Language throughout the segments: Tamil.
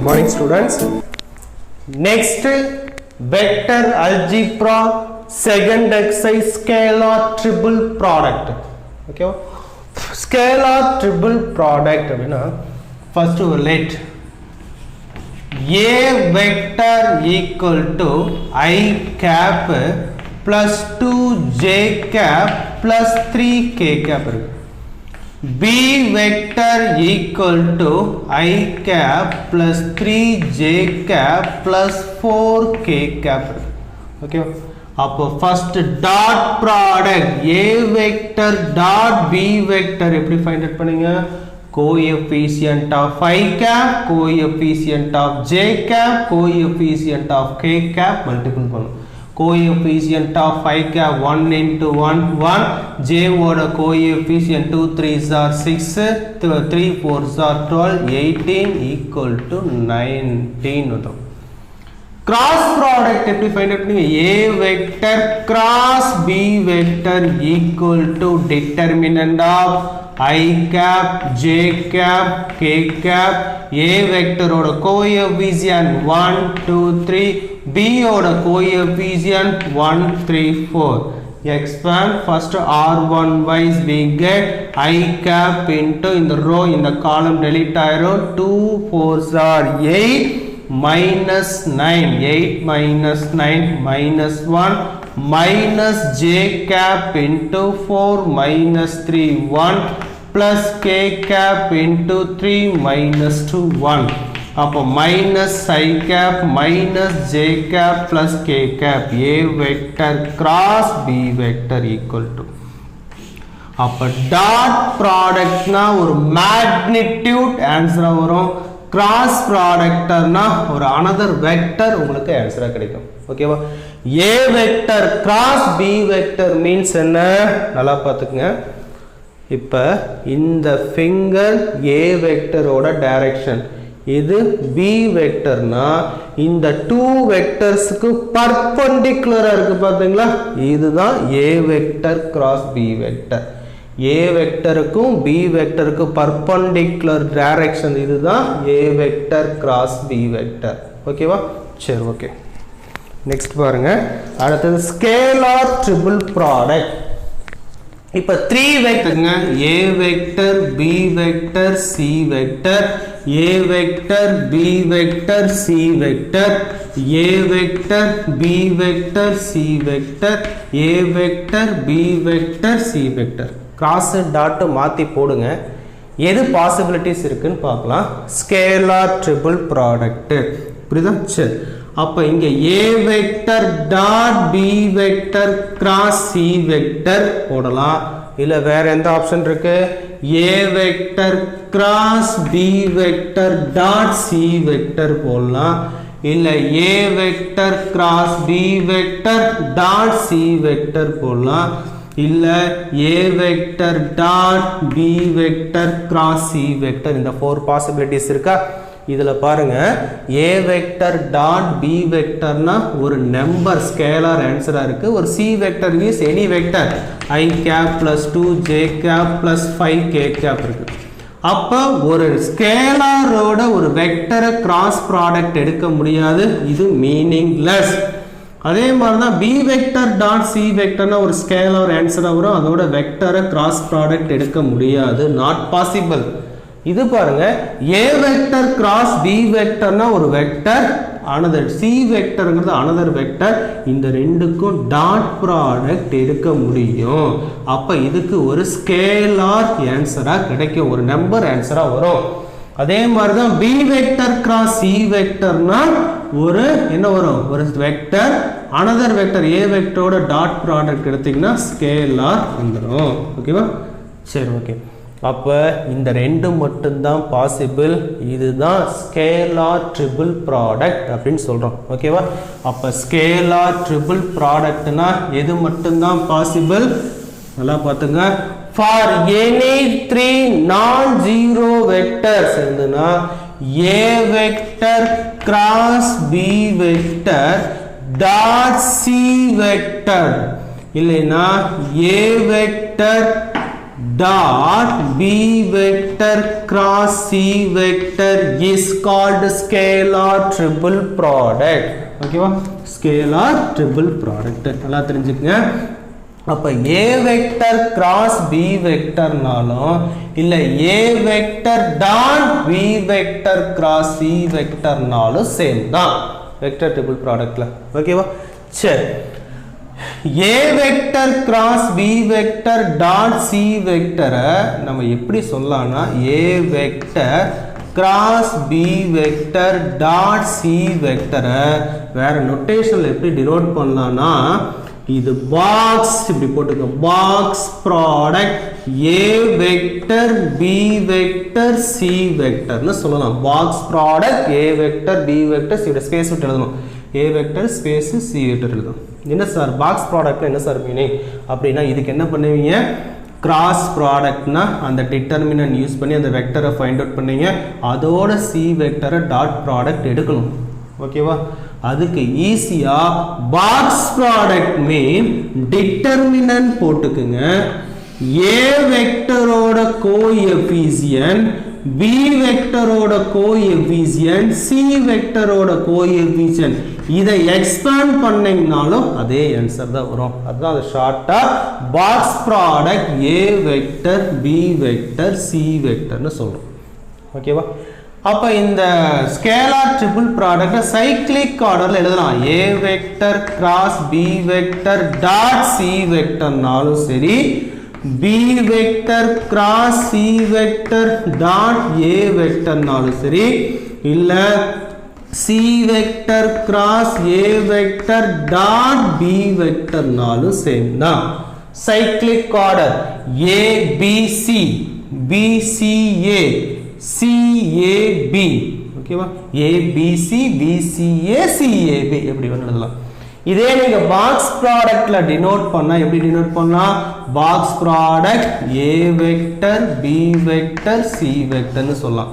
morning students. Next vector algebra second exercise scalar triple product. Okay, scalar triple product அப்படினா first let a vector equal to I cap plus 2j cap plus 3k cap இருக்கு. B vector equal to I cap plus 3j cap plus 4k cap. Okay. அப்போ first dot product A vector dot B vector எப்படி find out பண்ணீங்க? Coefficient of I cap, coefficient of j cap, coefficient of k cap multiple பண்ணும். Coefficient of I cap 1 into 1 1, j oda coefficient 2 3s are 6, 3 4s are 12, 18 equal to 19. Cross product எப்படி find out பண்ணீங்க? A vector cross B vector equal to determinant of I cap, j cap, k cap. A vector oda coefficient 1 2 3, B oda coefficient 1 3 4. Expand first R1 wise we get I cap into in the row in the column delete ஆயிரும். 2 4s are 8 minus 9, 8 minus 9 minus 1 minus j cap into 4 minus 3 1 plus k cap into 3 minus 2 1. அப்போ minus I cap minus j cap plus k cap A vector cross B vector equal to. அப்போ dot product நா ஒரு magnitude answer வரும். Cross product நா ஒரு another vector உங்களுக்கு answer கிடைக்கும். ஓகேவா? A vector cross B vector means என்ன? நல்லா பார்த்துக்கங்க. இப்போ இந்த finger A vector ஓட direction, இது B vector நா இந்த 2 vectors க்கு perpendicular இருக்கு பாத்தீங்களா? இதுதான் A vector cross B vector. A vector க்கும் B vector க்கு perpendicular direction இதுதான் A vector cross B vector. ஓகேவா? சரி, ஓகே. நெக்ஸ்ட் பாருங்க. அடுத்தது scalar triple product. இப்ப 3 வெக்டர்ங்க. A vector, B vector, C vector, A vector, B vector, C vector, A vector, B vector, C vector, A vector, B vector, C vector. Cross dot மாத்தி போடுங்க. எது பாசிபிலிட்டிஸ் இருக்குன்னு பார்க்கலாம். Scalar triple product. புரியுதா? சரி. அப்ப இங்க A vector dot B vector cross C vector போடலாம். இல்ல வேற எந்த ஆப்ஷன் இருக்கு? A vector cross B vector dot C vector போடலாம். இல்ல A vector cross B vector dot C vector போடலாம். இல்ல A vector dot B vector cross C vector. இந்த 4 பாசிபிலிட்டிஸ் இருக்கா? இதுல பாருங்க, A vector dot B vector நா ஒரு நம்பர் ஸ்கேலார் ஆன்சரா இருக்கு. ஒரு C vector is any vector I cap plus 2 j cap plus 5 k cap இருக்கு. அப்ப ஒரு ஸ்கேலாரோட ஒரு வெக்டரை கிராஸ் ப்ராடக்ட் எடுக்க முடியாது. இது மீனிங்லெஸ். அதே மாதிரி தான் B vector dot C vector நா ஒரு ஸ்கேலார் ஆன்சரா வரும். அதோட வெக்டரை கிராஸ் ப்ராடக்ட் எடுக்க முடியாது. Not possible. இது பாருங்க, A vector cross B vector நா ஒரு vector, another C vectorங்கிறது another vector. இந்த ரெண்டுக்கும் டாட் ப்ராடக்ட் எடுக்க முடியும். அப்ப இதுக்கு ஒரு ஸ்கேலார் ஆன்சரா கிடைக்கும், ஒரு நம்பர் ஆன்சரா வரும். அதே மாதிரி தான் B vector cross C vectorனா ஒரு என்ன வரும்? ஒரு வெக்டர், another வெக்டர் A வெக்டரோட டாட் ப்ராடக்ட் எடுத்தீங்கன்னா ஸ்கேலார் வந்துடும். ஓகேவா? சரி, ஓகே. அப்ப இந்த ரெண்டு மட்டும் தான் பாசிபிள். இதுதான் ஸ்கேலார் ட்ரிபிள் ப்ராடக்ட் அப்படின்னு சொல்றோம். ஓகேவா? அப்ப ஸ்கேலார் ட்ரிபிள் ப்ராடக்ட்னா எது மட்டும் தான் பாசிபிள்? நல்லா பாத்துங்க. For any 3 non zero vectors இருந்துனா A vector cross B vector dot C vector, இல்லைன்னா A vector dot b vector cross c vector is called scalar triple product. ஓகேவா? scalar triple product நல்லா தெரிஞ்சுக்கங்க. அப்ப a vector cross b vector நாலும் இல்ல a vector dot b vector cross c vector நாலும் சேம் தான் vector triple productல. ஓகேவா? சரி, a vector cross b vector dot c vector நம்ம எப்படி சொல்லலாம்னா a vector cross b vector dot c vector வேற நோட்டேஷன்ல எப்படி டினோட் பண்ணலாம்னா இது பாக்ஸ் இப்படி போட்டுங்க, box product a vector b vector c vector னு சொல்லலாம். Box product a vector b vector c vector space விட்டு எழுதணும். a vector space c vector எழுதணும். என்ன சார் பாக்ஸ் ப்ராடக்ட்ல என்ன சார் மீனிங் அப்படின்னா இதுக்கு என்ன பண்ணுவீங்க, கிராஸ் ப்ராடக்ட்னா அந்த டிட்டர்மினன்ட் யூஸ் பண்ணி அந்த வெக்டரை ஃபைண்ட் அவுட் பண்ணீங்க, அதோட சி வெக்டரை டாட் ப்ராடக்ட் எடுக்கணும். ஓகேவா? அதுக்கு ஈஸியா பாக்ஸ் ப்ராடக்ட் மீன் டிட்டர்மினன்ட் போட்டுக்குங்க. a வெக்டரோட கோஎஃபிஷியன்ட் b வெக்டரோட கோஎஃபிஷியன்ட் c வெக்டரோட கோஎஃபிஷியன்ட் இதை எக்ஸ்பேண்ட் பண்ணீங்கனாலும் அதே ஆன்சர் தான் வரும். அதுதான் அது ஷார்ட்டா box product a vector b vector c வெக்டர்னு சொல்றோம். ஓகேவா? அப்ப இந்த ஸ்கேலார் ட்ரிபிள் ப்ராடக்ட் சைக்ளிக் ஆர்டர்ல எழுதலாம். a vector cross b vector dot c வெக்டர்னாலும் சரி, b vector cross c vector dot a வெக்டர்னாலும் சரி, இல்ல c vector cross a vector dot b வெக்டர்னாலும் சேம் தான். Cyclic order a b c b c a c a b. ஓகேவா? a b c b c a c a b எப்படி வேணா எழுதலாம். இதே நீங்க பாக்ஸ் ப்ராடக்ட்ல டினோட் பண்ணா எப்படி டினோட் பண்ணலாம், box product a vector b vector c வெக்டர்னு சொல்லலாம்.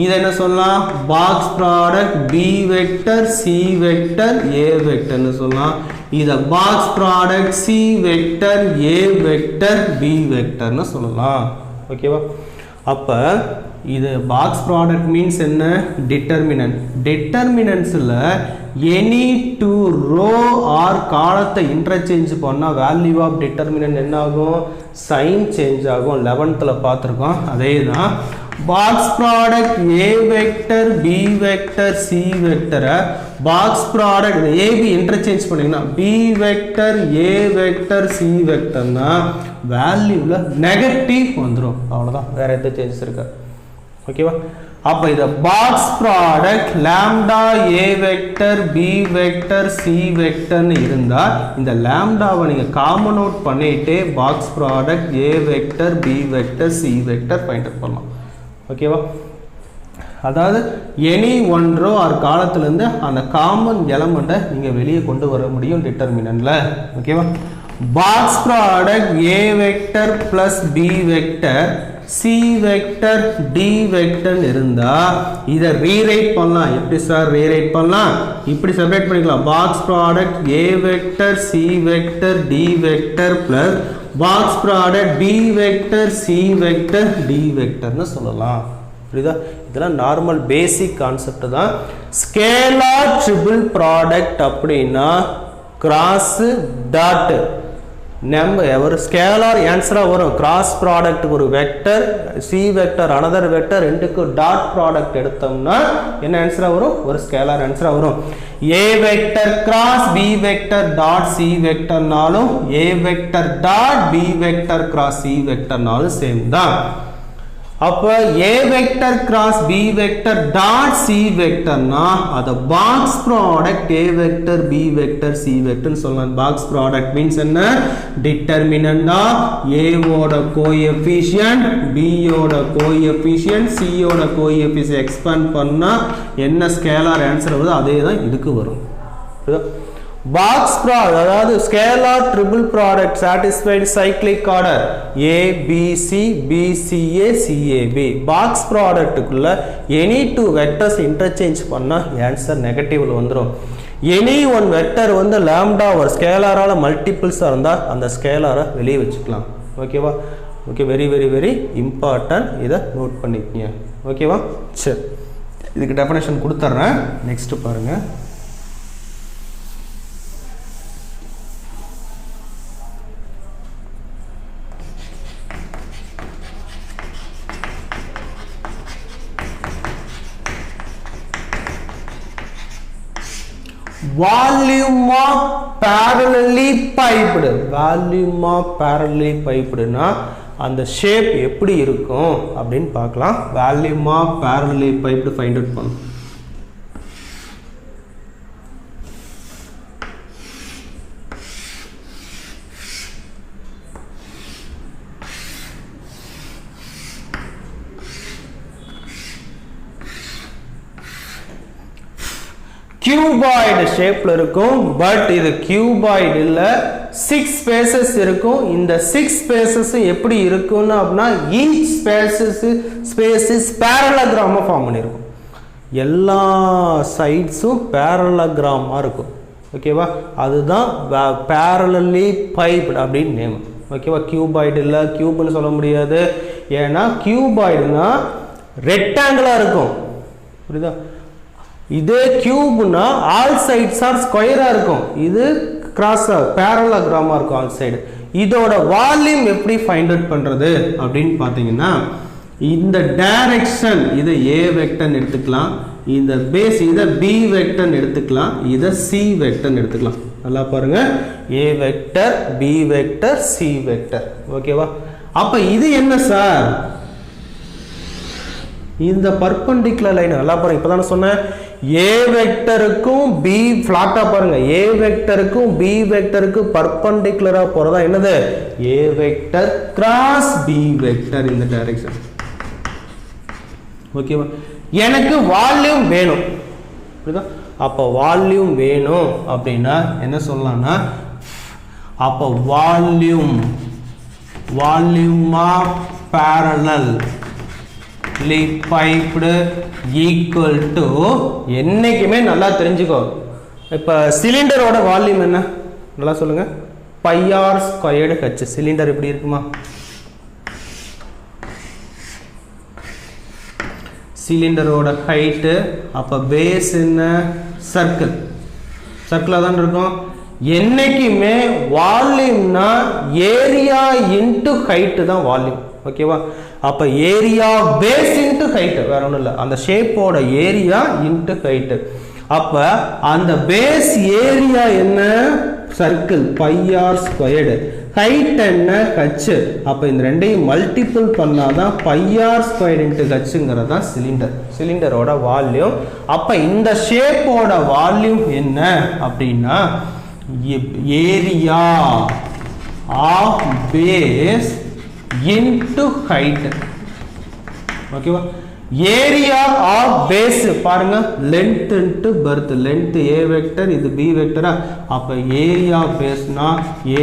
இது என்ன சொல்லலாம், box product b vector c vector a வெக்டர்னு சொல்லலாம். இத box product c vector a vector b வெக்டர்னு சொல்லலாம். ஓகேவா? அப்ப இது பாக்ஸ் ப்ராடக்ட் மீன்ஸ் என்ன, டிட்டர்மினன்ட். டிட்டர்மினன்ட்ஸ்ல எனி டூ ரோ ஆர் காலத்தை இன்டர்சேஞ்ச் பண்ணா வேல்யூ ஆஃப் டிட்டர்மினன்ட் என்ன ஆகும், சைன் சேஞ்ச் ஆகும். 11th பார்த்துருக்கோம். அதே தான் box product a vector b vector c வெக்டரை பாக்ஸ் ப்ராடக்ட் ab இன்டர்சேஞ்ச் பண்ணீங்கன்னா b vector a vector c வெக்டர்னா வேல்யூல நெகட்டிவ் வந்துடும். அவ்வளவுதான், வேற எந்த சேஞ்சஸ் இருக்கா? ஓகேவா? அப்ப இத box product lambda a vector b vector c வெக்டர்னு இருந்தா இந்த லாம்டாவை நீங்க காமன் அவுட் பண்ணிட்டே box product a vector b vector c vector find out பண்ணலாம். ஓகேவா? அதாவது எனி ஒன் ரோ ஆர் காலத்துல இருந்து அந்த காமன் எலமெண்ட்டை நீங்க வெளியே கொண்டு வர முடியும் டிட்டர்மினன்ட்ல. ஓகேவா? Box product a vector plus b vector c vector d vector இருந்தா இதை ரீரைட் பண்ணலாம். எப்படி சார் ரீரைட் பண்ணலாம், இப்படி செப்பரேட் பண்ணிக்கலாம். Box product a vector c vector d vector plus box product b vector c vector d வெக்டர்னு சொல்லலாம். புரியுதா? இதெல்லாம் நார்மல் பேசிக் கான்செப்ட் தான். ஸ்கேலார் ட்ரிபிள் ப்ராடக்ட் அப்படின்னா கிராஸ் டாட் நம்ம ஒரு ஸ்கேலார் ஆன்சரா வரும். கிராஸ் ப்ராடக்ட் ஒரு vector C vector another vector ரெண்டுக்கு டாட் ப்ராடக்ட் எடுத்தோம்னா என்ன ஆன்சரா வரும், ஒரு ஸ்கேலார் ஆன்சரா வரும். a vector cross b vector dot c வெக்டர்னாலும் a vector dot b vector cross c வெக்டர்னாலும் சேம் தான். அப்ப a vector cross b vector dot c வெக்டர்னா அத box product a vector b vector c வெக்டர்னு சொல்லலாம். பாக்ஸ் ப்ராடக்ட் மீன்ஸ் என்ன, டிட்டர்மினன்ட் ஆஃப் a ஓட கோஎஃபிஷியன்ட் b ஓட கோஎஃபிஷியன்ட் c ஓட கோஎஃபிஷியன்ட் எக்ஸ்பேண்ட் பண்ணா என்ன ஸ்கேலார் ஆன்சர் வருதோ அதே தான் இதுக்கு வரும். பாக்ஸ் ப்ராடக்ட் அதாவது scalar triple product satisfied cyclic order a b c b c a c a b. பாக்ஸ் ப்ராடக்ட்டுக்குள்ள எனி டூ வெக்டர்ஸ் இன்டர்சேஞ்ச் பண்ணா ஆன்சர் நெகட்டிவ்ல வந்துடும். எனி ஒன் வெக்டர் வந்து லாம்டா ஒரு ஸ்கேலாரால மல்டிபிள்ஸா இருந்தா அந்த ஸ்கேலாரை வெளியே வச்சுக்கலாம். ஓகேவா? Okay, very very very important, இதை நோட் பண்ணிக்கங்க. ஓகேவா? சரி, இதுக்கு டெஃபினேஷன் கொடுத்துட்றேன். நெக்ஸ்ட் பாருங்கள். Volume of parallelly piped. Volume of parallelly piped னா அந்த ஷேப் எப்படி இருக்கும் அப்படின்னு பார்க்கலாம். Volume of parallelly piped find out பண்ணணும். cuboid ஷேப்ல இருக்கும். பட் இது cuboid இல்ல, 6 ஸ்பேசஸ் இருக்கும். இந்த 6 ஸ்பேசஸ் எப்படி இருக்கும்னா அப்படின்னா each ஸ்பேசஸ் parallelogram ஃபார்ம் பண்ணிருக்கும். எல்லா சைட்ஸும் parallelogram இருக்கும். ஓகேவா? அதுதான் parallelly piped அப்படின்னு நேம். ஓகேவா? cuboid இல்ல, கியூப்னு சொல்ல முடியாது. ஏன்னா cuboidனா ரெக்டாங்கிளா இருக்கும். புரியுதா? இதே கியூப்னா ஆல் சைட்ஸ் ஆர் ஸ்கொயரா இருக்கும். இது கிராஸா பேரலோகிராமா இருக்கும் ஆல் சைடு. இதோட வால்யூம் எப்படி ஃபைண்ட் அவுட் பண்றது அப்படின்னு பாத்தீங்கன்னா, இந்த டைரக்ஷன் இதை ஏ வெக்டர்னு எடுத்துக்கலாம், இந்த பேஸ் இதை பி வெக்டர்னு எடுத்துக்கலாம், இதை சி வெக்டர்னு எடுத்துக்கலாம். நல்லா பாருங்க, A vector, B vector, C vector. ஓகேவா? அப்ப இது என்ன சார்? இந்த பர்பெண்டிகுலர் லைன் நல்லா பாருங்க. இப்பதானே சொன்னேன், ஏ வெக்டருக்கும் பி ஃபிளாட்டா பாருங்க, ஏ வெக்டருக்கும் பி வெக்டருக்கு பர்பெண்டிகுலரா போறதா என்னது? A vector cross B vector இந்த டைரக்ஷன். ஓகேவா? எனக்கு வால்யூம் வேணும். புரியுதா? அப்ப வால்யூம் வேணும் அப்படின்னா என்ன சொல்லலாம்னா, அப்ப volume of parallel piped equal to, என்னைக்குமே நல்லா தெரிஞ்சுக்கோ. இப்ப சிலிண்டரோட வால்யூம் என்ன நல்லா சொல்லுங்க, pi r squared h. Cylinder எப்படி இருக்குமா? சிலிண்டரோட ஹைட், அப்ப பேஸ் என்ன? சர்க்கிளா தான் இருக்கும். என்னைக்குமே வால்யூம்னா ஏரியா இன்டு ஹைட் தான் வால்யூம். ஓகேவா? அப்ப ஏரியா பேஸ் இன்டு ஹைட், வேற ஒண்ணும் இல்ல, அந்த ஷேப்போட ஏரியா இன்டு ஹைட். அப்ப அந்த பேஸ் ஏரியா என்ன? Circle, pi r squared. Height என்ன? ஹச். அப்ப இந்த ரெண்டையும் மல்டிபிள் பண்ணாதான் பை ஆர் ஸ்கொயர்டு இன்டு ஹச்ங்கிறதா சிலிண்டர், சிலிண்டரோட வால்யூம். அப்ப இந்த ஷேப்போட வால்யூம் என்ன அப்படின்னா area of base into height. ஓகேவா? ஏரியா ஆஃப் பேஸ் பாருங்க, length into birth. Length a vector, இது b வெக்டரா? அப்ப ஏரியா பேஸ்னா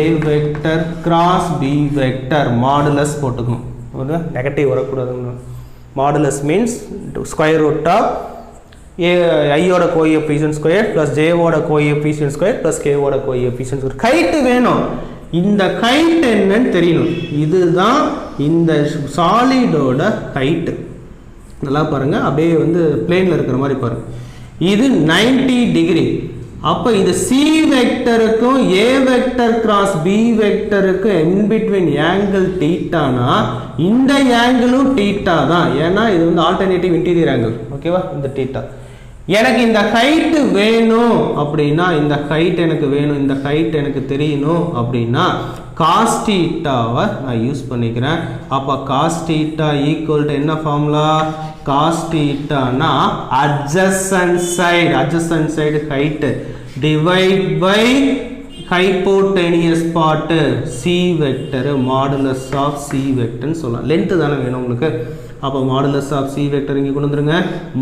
a vector cross b vector modulus போட்டுக்கணும். ஒரு நெகட்டிவ் வரக்கூடாதுங்க. Modulus means square root of i ஓட கோஎஃபிஷியன்ட் ஸ்கொயர் பிளஸ் j ஓட கோஎஃபிஷியன்ட் ஸ்கொயர் பிளஸ் k ஓட கோஎஃபிஷியன்ட் ஸ்கொயர். ஹைட் வேணும், இந்த ஹைட் என்னன்னு தெரியணும். இதுதான் இந்த சாலிடோட ஹைட். நல்லா பாருங்க, அப்படியே வந்து பிளேன்ல இருக்கிற மாதிரி பாருங்க. இது 90 டிகிரி. அப்ப இது சி வெக்டருக்கும் ஏ வெக்டர் கிராஸ் பி வெக்டருக்கும் இன் பிட்வீன் ஆங்கிள் தீட்டானா இந்த ஆங்கிளும் தீட்டா தான். ஏன்னா இது வந்து ஆல்டர்னேட்டிவ் இன்டீரியர் ஆங்கிள். ஓகேவா? இந்த தீட்டா. எனக்கு இந்த ஹைட் வேணும் அப்படின்னா, இந்த ஹைட் எனக்கு வேணும், இந்த ஹைட் எனக்கு தெரியணும் அப்படின்னா காஸ் தீட்டாவை நான் யூஸ் பண்ணிக்கிறேன். அப்ப காஸ் தீட்டா ஈக்குவல் டு என்ன ஃபார்முலா? காஸ் தீட்டானா adjacent side height divide by hypotenuse part c vector modulus of c வெக்டர்னு சொல்லலாம். லென்த் தானே வேணும் உங்களுக்கு. அப்போ மாடுலஸ் ஆஃப் சி வெக்டர் இங்கே கொண்டு வந்துருங்க.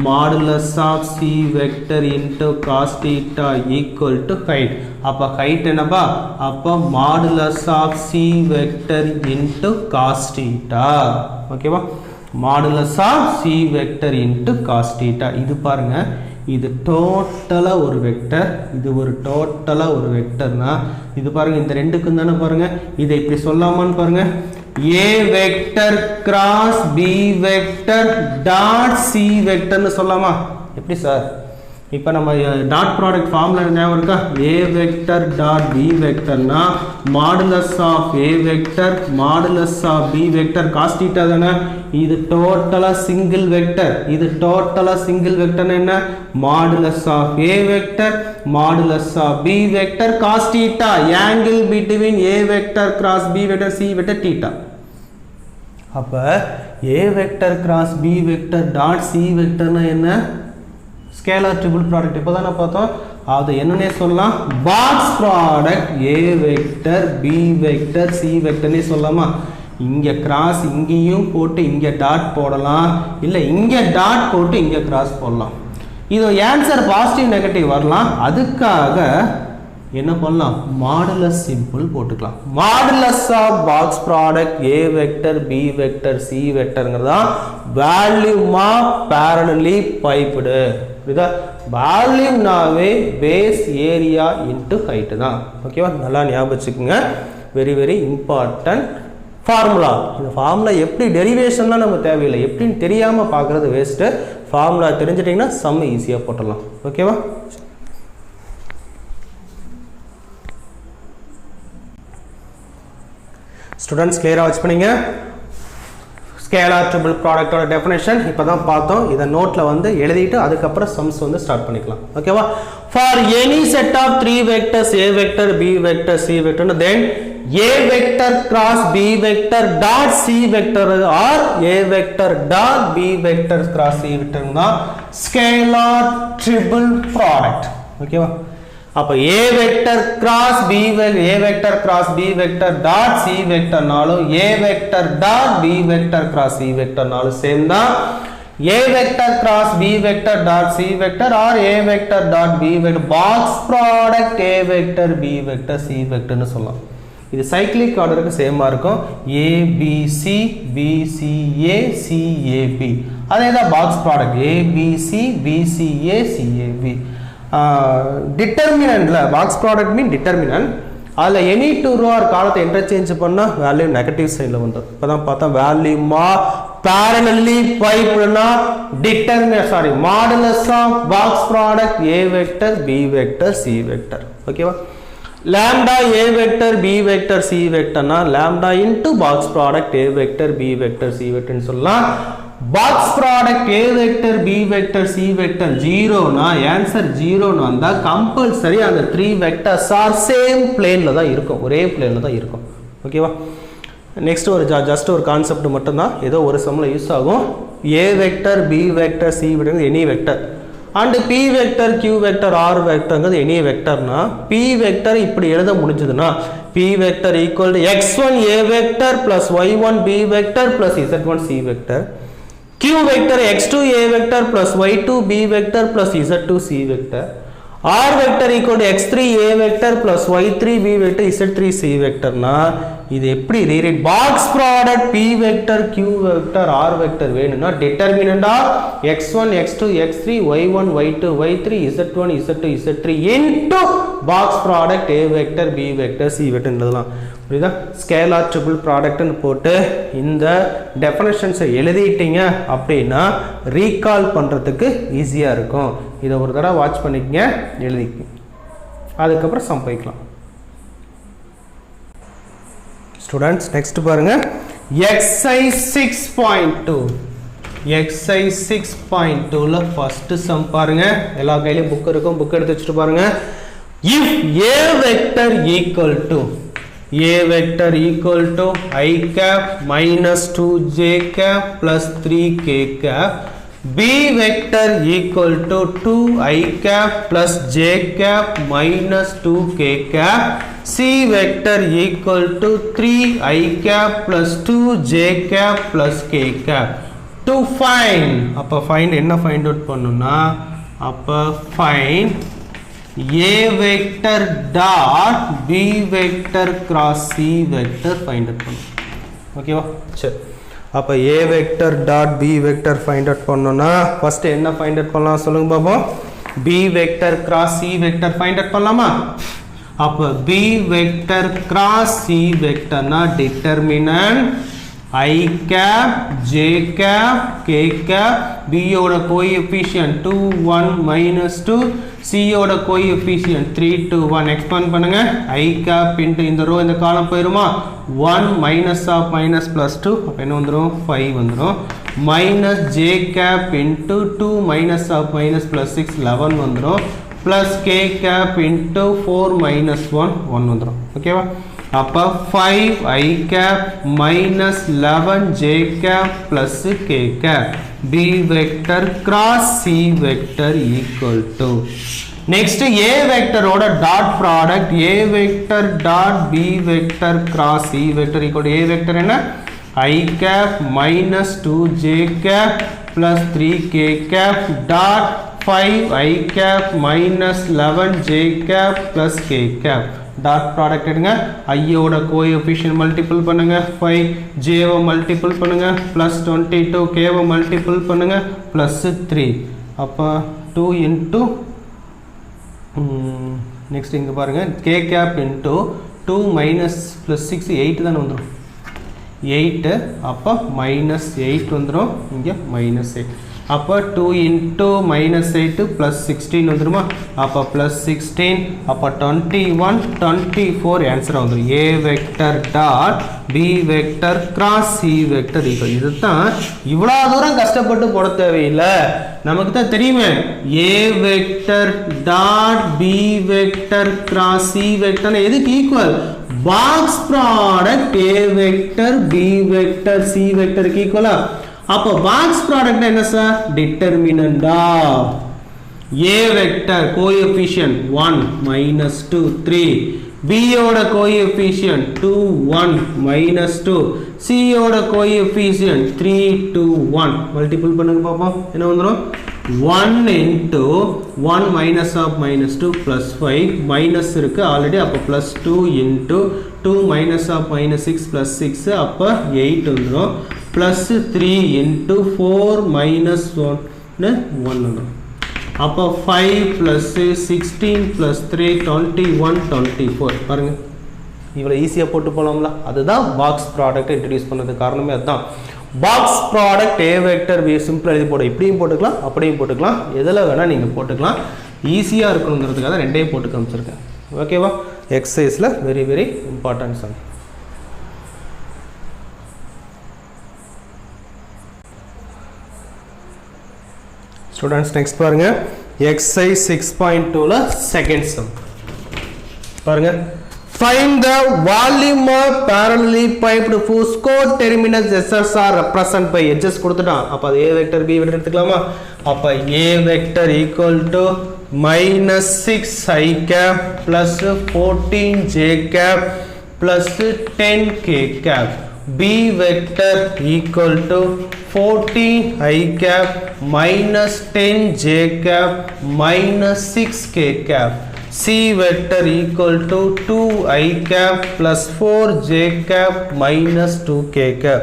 Modulus of c vector into cos theta equal to height. அப்போ ஹைட் என்னப்பா? அப்போ modulus of c vector into cos theta. ஓகேவா? Modulus of c vector into cos theta. இது பாருங்க, இது டோட்டலா ஒரு வெக்டர், இது ஒரு டோட்டலா ஒரு வெக்டர்னா இது பாருங்க, இந்த ரெண்டுக்கும் தானே பாருங்க. இதை இப்படி சொல்லாமான்னு பாருங்க. A vector cross B vector dot C vector னு சொல்லலாமா? எப்படி சார்? இப்போ நம்ம டாட் ப்ராடக்ட் ஃபார்முலா ஞாபகம் இருக்கா? A vector dot B vector னா modulus of A vector modulus of B vector cos theta தானே? இது டோட்டலா சிங்கிள் வெக்டர். இது டோட்டலா சிங்கிள் வெக்டர்னா என்ன? modulus of A vector modulus of B vector cos theta, angle between A vector cross B vector C vector theta. அப்ப A vector cross B vector dot C vector னா என்ன? ஸ்கேலார் ட்ரிபிள் ப்ராடக்ட் இப்போ தானே பார்த்தோம். அது என்னன்னே சொல்லலாம், box product A vector B vector C வெக்டர்னே சொல்லலாமா? இங்கே கிராஸ் இங்கேயும் போட்டு இங்கே டாட் போடலாம், இல்லை இங்கே டாட் போட்டு இங்கே கிராஸ் போடலாம். இது ஆன்சர் பாசிட்டிவ் நெகட்டிவ் வரலாம். அதுக்காக என்ன பண்ணலாம், மாடுலஸ் சிம்பிள் போட்டுக்கலாம். Modulus of box product A vector B vector C வெக்டர்ங்கிறதா வால்யூம் ஆஃப் parallelly piped. புரியுதா? வால்யூம்னாவே பேஸ் ஏரியா இன்டு ஹைட் தான். ஓகேவா? நல்லா ஞாபகம் வச்சுக்கோங்க. Very very important formula. இந்த ஃபார்முலா எப்படி டெரிவேஷன்லாம் நம்ம தேவையில்லை, எப்படின்னு தெரியாமல் பார்க்குறது வேஸ்ட்டு. ஃபார்முலா தெரிஞ்சிட்டிங்கன்னா சம் ஈஸியாக போட்டுடலாம். ஓகேவா? ஸ்டூடெண்ட்ஸ் கிளியராக வாட்ச் பண்ணீங்க. ஸ்கேலார் ட்ரிபிள் ப்ராடக்டோட டெஃபினேஷன் இப்போ தான் பார்த்தோம். இதை நோட்டில் வந்து எழுதிட்டு அதுக்கப்புறம் சம்ஸ் வந்து ஸ்டார்ட் பண்ணிக்கலாம். ஓகேவா? For any set of 3 vectors A vector B vector C vector then A vector cross B vector dot C vector or A vector dot B vector cross C vector தான் ஸ்கேலார் ட்ரிபிள் ப்ராடக்ட். ஓகேவா? அப்போ A vector cross B A vector cross B vector dot C வெக்டர்னாலும் A vector dot B vector cross C வெக்டர்னாலும் சேம் தான். A vector cross B vector dot C vector or A vector dot B vector box product A vector B vector C வெக்டர்னு சொல்லலாம். இது சைக்கிளிக் ஆர்டருக்கு சேமா இருக்கும். ABC BCA CAB அதே தான் box product ABC BCA CAB. டிட்டர்மினன்ட்ல பாக்ஸ் ப்ராடக்ட் மீன் டிட்டர்மினன்ட். அதில் எனி டூ ரோ ஆர் காலத்தை இன்டர்சேஞ்ச் பண்ணால் வேல்யூ நெகட்டிவ் சைடில் வந்துடும். இப்போ தான் பார்த்தா வேல்யூமா parallelly pipedனா modulus of box product A vector B vector C vector. ஓகேவா? lambda A vector B vector C வெக்டர்னா lambda into box product A vector B vector C வெக்டர்னு சொல்லலாம். Box product A vector B vector C vector 0 னா ஆன்சர் 0 னு வந்தா கம்பல்சரி அந்த 3 வெக்டர்ஸ் ஆர் சேம் பிளேன்ல தான் இருக்கும், ஒரே பிளேன்ல தான் இருக்கும். ஓகேவா? நெக்ஸ்ட் ஒரு ஜஸ்ட் ஒரு கான்செப்ட் மட்டும் தான், ஏதோ ஒரு சம்ல யூஸ் ஆகும். A vector B vector C vector any vector and P vector Q vector R வெக்டர்ங்கிறது எனி வெக்டர்னா P வெக்டர் இப்படி எழுத முடிஞ்சதுன்னா P vector equal to x1 A vector plus y1 B vector plus z1 C vector. Q vector x2 A vector plus y2 B vector plus z2 C vector. R vector equal to x3 A vector plus y3 B vector z3 C vector na இது எப்படி read box product P vector Q vector R vector வேணும்னா determinant of x1 x2 x3 y1 y2 y3 z1 z2 z3 into box product A vector B vector C vector எழுதலாம். புரியுதா? ஸ்கேலார் ட்ரிபிள் ப்ராடக்ட்னு போட்டு இந்த டெஃபினேஷன்ஸை எழுதிட்டீங்க அப்படின்னா ரீகால் பண்ணுறதுக்கு ஈஸியாக இருக்கும். இதை ஒரு தடவை வாட்ச் பண்ணிக்கங்க, எழுதிக்க, அதுக்கப்புறம் சம் போய்க்கலாம். ஸ்டூடெண்ட்ஸ் நெக்ஸ்ட் பாருங்க, எக்ஸைஸ் 6.2 எக்ஸைஸ் 6.2ல ஃபர்ஸ்ட் சம் பாருங்க. எல்லா கையிலையும் புக் இருக்கும், புக் எடுத்து வச்சுட்டு பாருங்க. If A vector equal to A vector equal to I cap minus 2j cap plus 3k cap, B vector equal to 2I cap plus j cap minus 2k cap, C vector equal to 3I cap plus 2j cap plus k cap. To find, அப்ப find என்ன find out பண்ணுனா, அப்ப find A vector dot B vector cross C vector find out பண்ணணும். ஓகேவா? சரி, அப்ப A vector dot B vector find out பண்ணனும்னா ஃபர்ஸ்ட் என்ன find out பண்ணலாம் சொல்லுங்க பாப்போம். B vector cross C vector find out பண்ணலாமா? அப்போ B vector cross C vector na determinant I cap, J cap, K cap, B ஓட coefficient 2, 1, minus 2, C ஓட coefficient 3, 2, 1 expand பண்ணுங்க I cap into இந்த row இந்த column போயிருமா 1 minus of minus plus 2 அப்ப என்ன வந்துரும் 5 வந்துரும் minus J cap into 2 minus of minus plus 6 11 வந்துரும் plus K cap into 4 minus 1 1 வந்துரும் ஓகேவா அப்போ 5 I cap minus 11 J cap plus K cap B vector cross C vector equal to next A vector oda dot product A vector dot B vector cross C vector equal to A vector enna I cap minus 2 J cap plus 3 K cap dot 5 I cap minus 11 J cap plus K cap dot product எடுங்க I ஓட coefficient multiple பண்ணுங்க 5 J ஓ multiple பண்ணுங்க plus 22 K ஓ multiple பண்ணுங்க plus 3 அப்ப 2 into next இங்க பாருங்க K cap into 2 minus plus 6 8 தான் வந்துரும் 8 அப்ப minus 8 வந்துரும் இங்க minus 8 அப்போ 2 into minus 8 plus 16 வந்துருமா அப்போ plus 16 அப்போ 21 24 ஆன்சர் வந்துரும் A vector dot B vector cross C vector equal இதுதான் இவ்வளவு தூரம் கஷ்டப்பட்டு போட தேவையில்லை நமக்கு தான் தெரியுமே A vector dot B vector cross C vector எதுக்கு equal box product A vector B vector C vector க்கு ஈக்குவலா அப்போ box product என்ன sir determinant of A vector coefficient 1 minus 2 3 B ஓட coefficient 2 1 minus 2 C ஓட coefficient 3 2 1 multiple பண்ணுங்க பாப்போம் என்ன வந்துரும் 1 into 1 minus of minus 2 plus 5 minus இருக்கு ஆல்ரெடி அப்போ plus 2 into 2 minus of minus 6 plus 6 அப்போ 8 வந்துரும் plus 3 into 4 minus 1 வந்துரும் அப்போ 5 plus 16 plus 3 21 24 பாருங்க இவ்வளோ ஈஸியாக போட்டு போகலாம்ல அதுதான் பாக்ஸ் ப்ராடக்ட் இன்ட்ரடியூஸ் பண்ணது காரணமே அதுதான் box product A vector B simple எழுதி போட இப்படியும் போட்டுக்கலாம் அப்படியும் போட்டுக்கலாம் எதில் வேணால் நீங்கள் போட்டுக்கலாம் ஈஸியாக இருக்கணுங்கிறதுக்காக ரெண்டையும் போட்டு காமிச்சிருக்கேன் ஓகேவா எக்ஸசைஸில் very very important sum students next பாருங்க எக்ஸசைஸ் 6.2 ல செகண்ட் சம் பாருங்க find the volume of parallelly piped whose coterminous SS are represented by edges கொடுத்துட்டான் அப்ப அது A vector B vector எடுத்துக்கலாமா அப்ப A vector equal to minus 6 I cap plus 14 J cap plus 10 K cap B vector equal to 14 I cap minus 10 J cap minus 6 K cap C vector equal to 2 I cap plus 4 J cap minus 2 K cap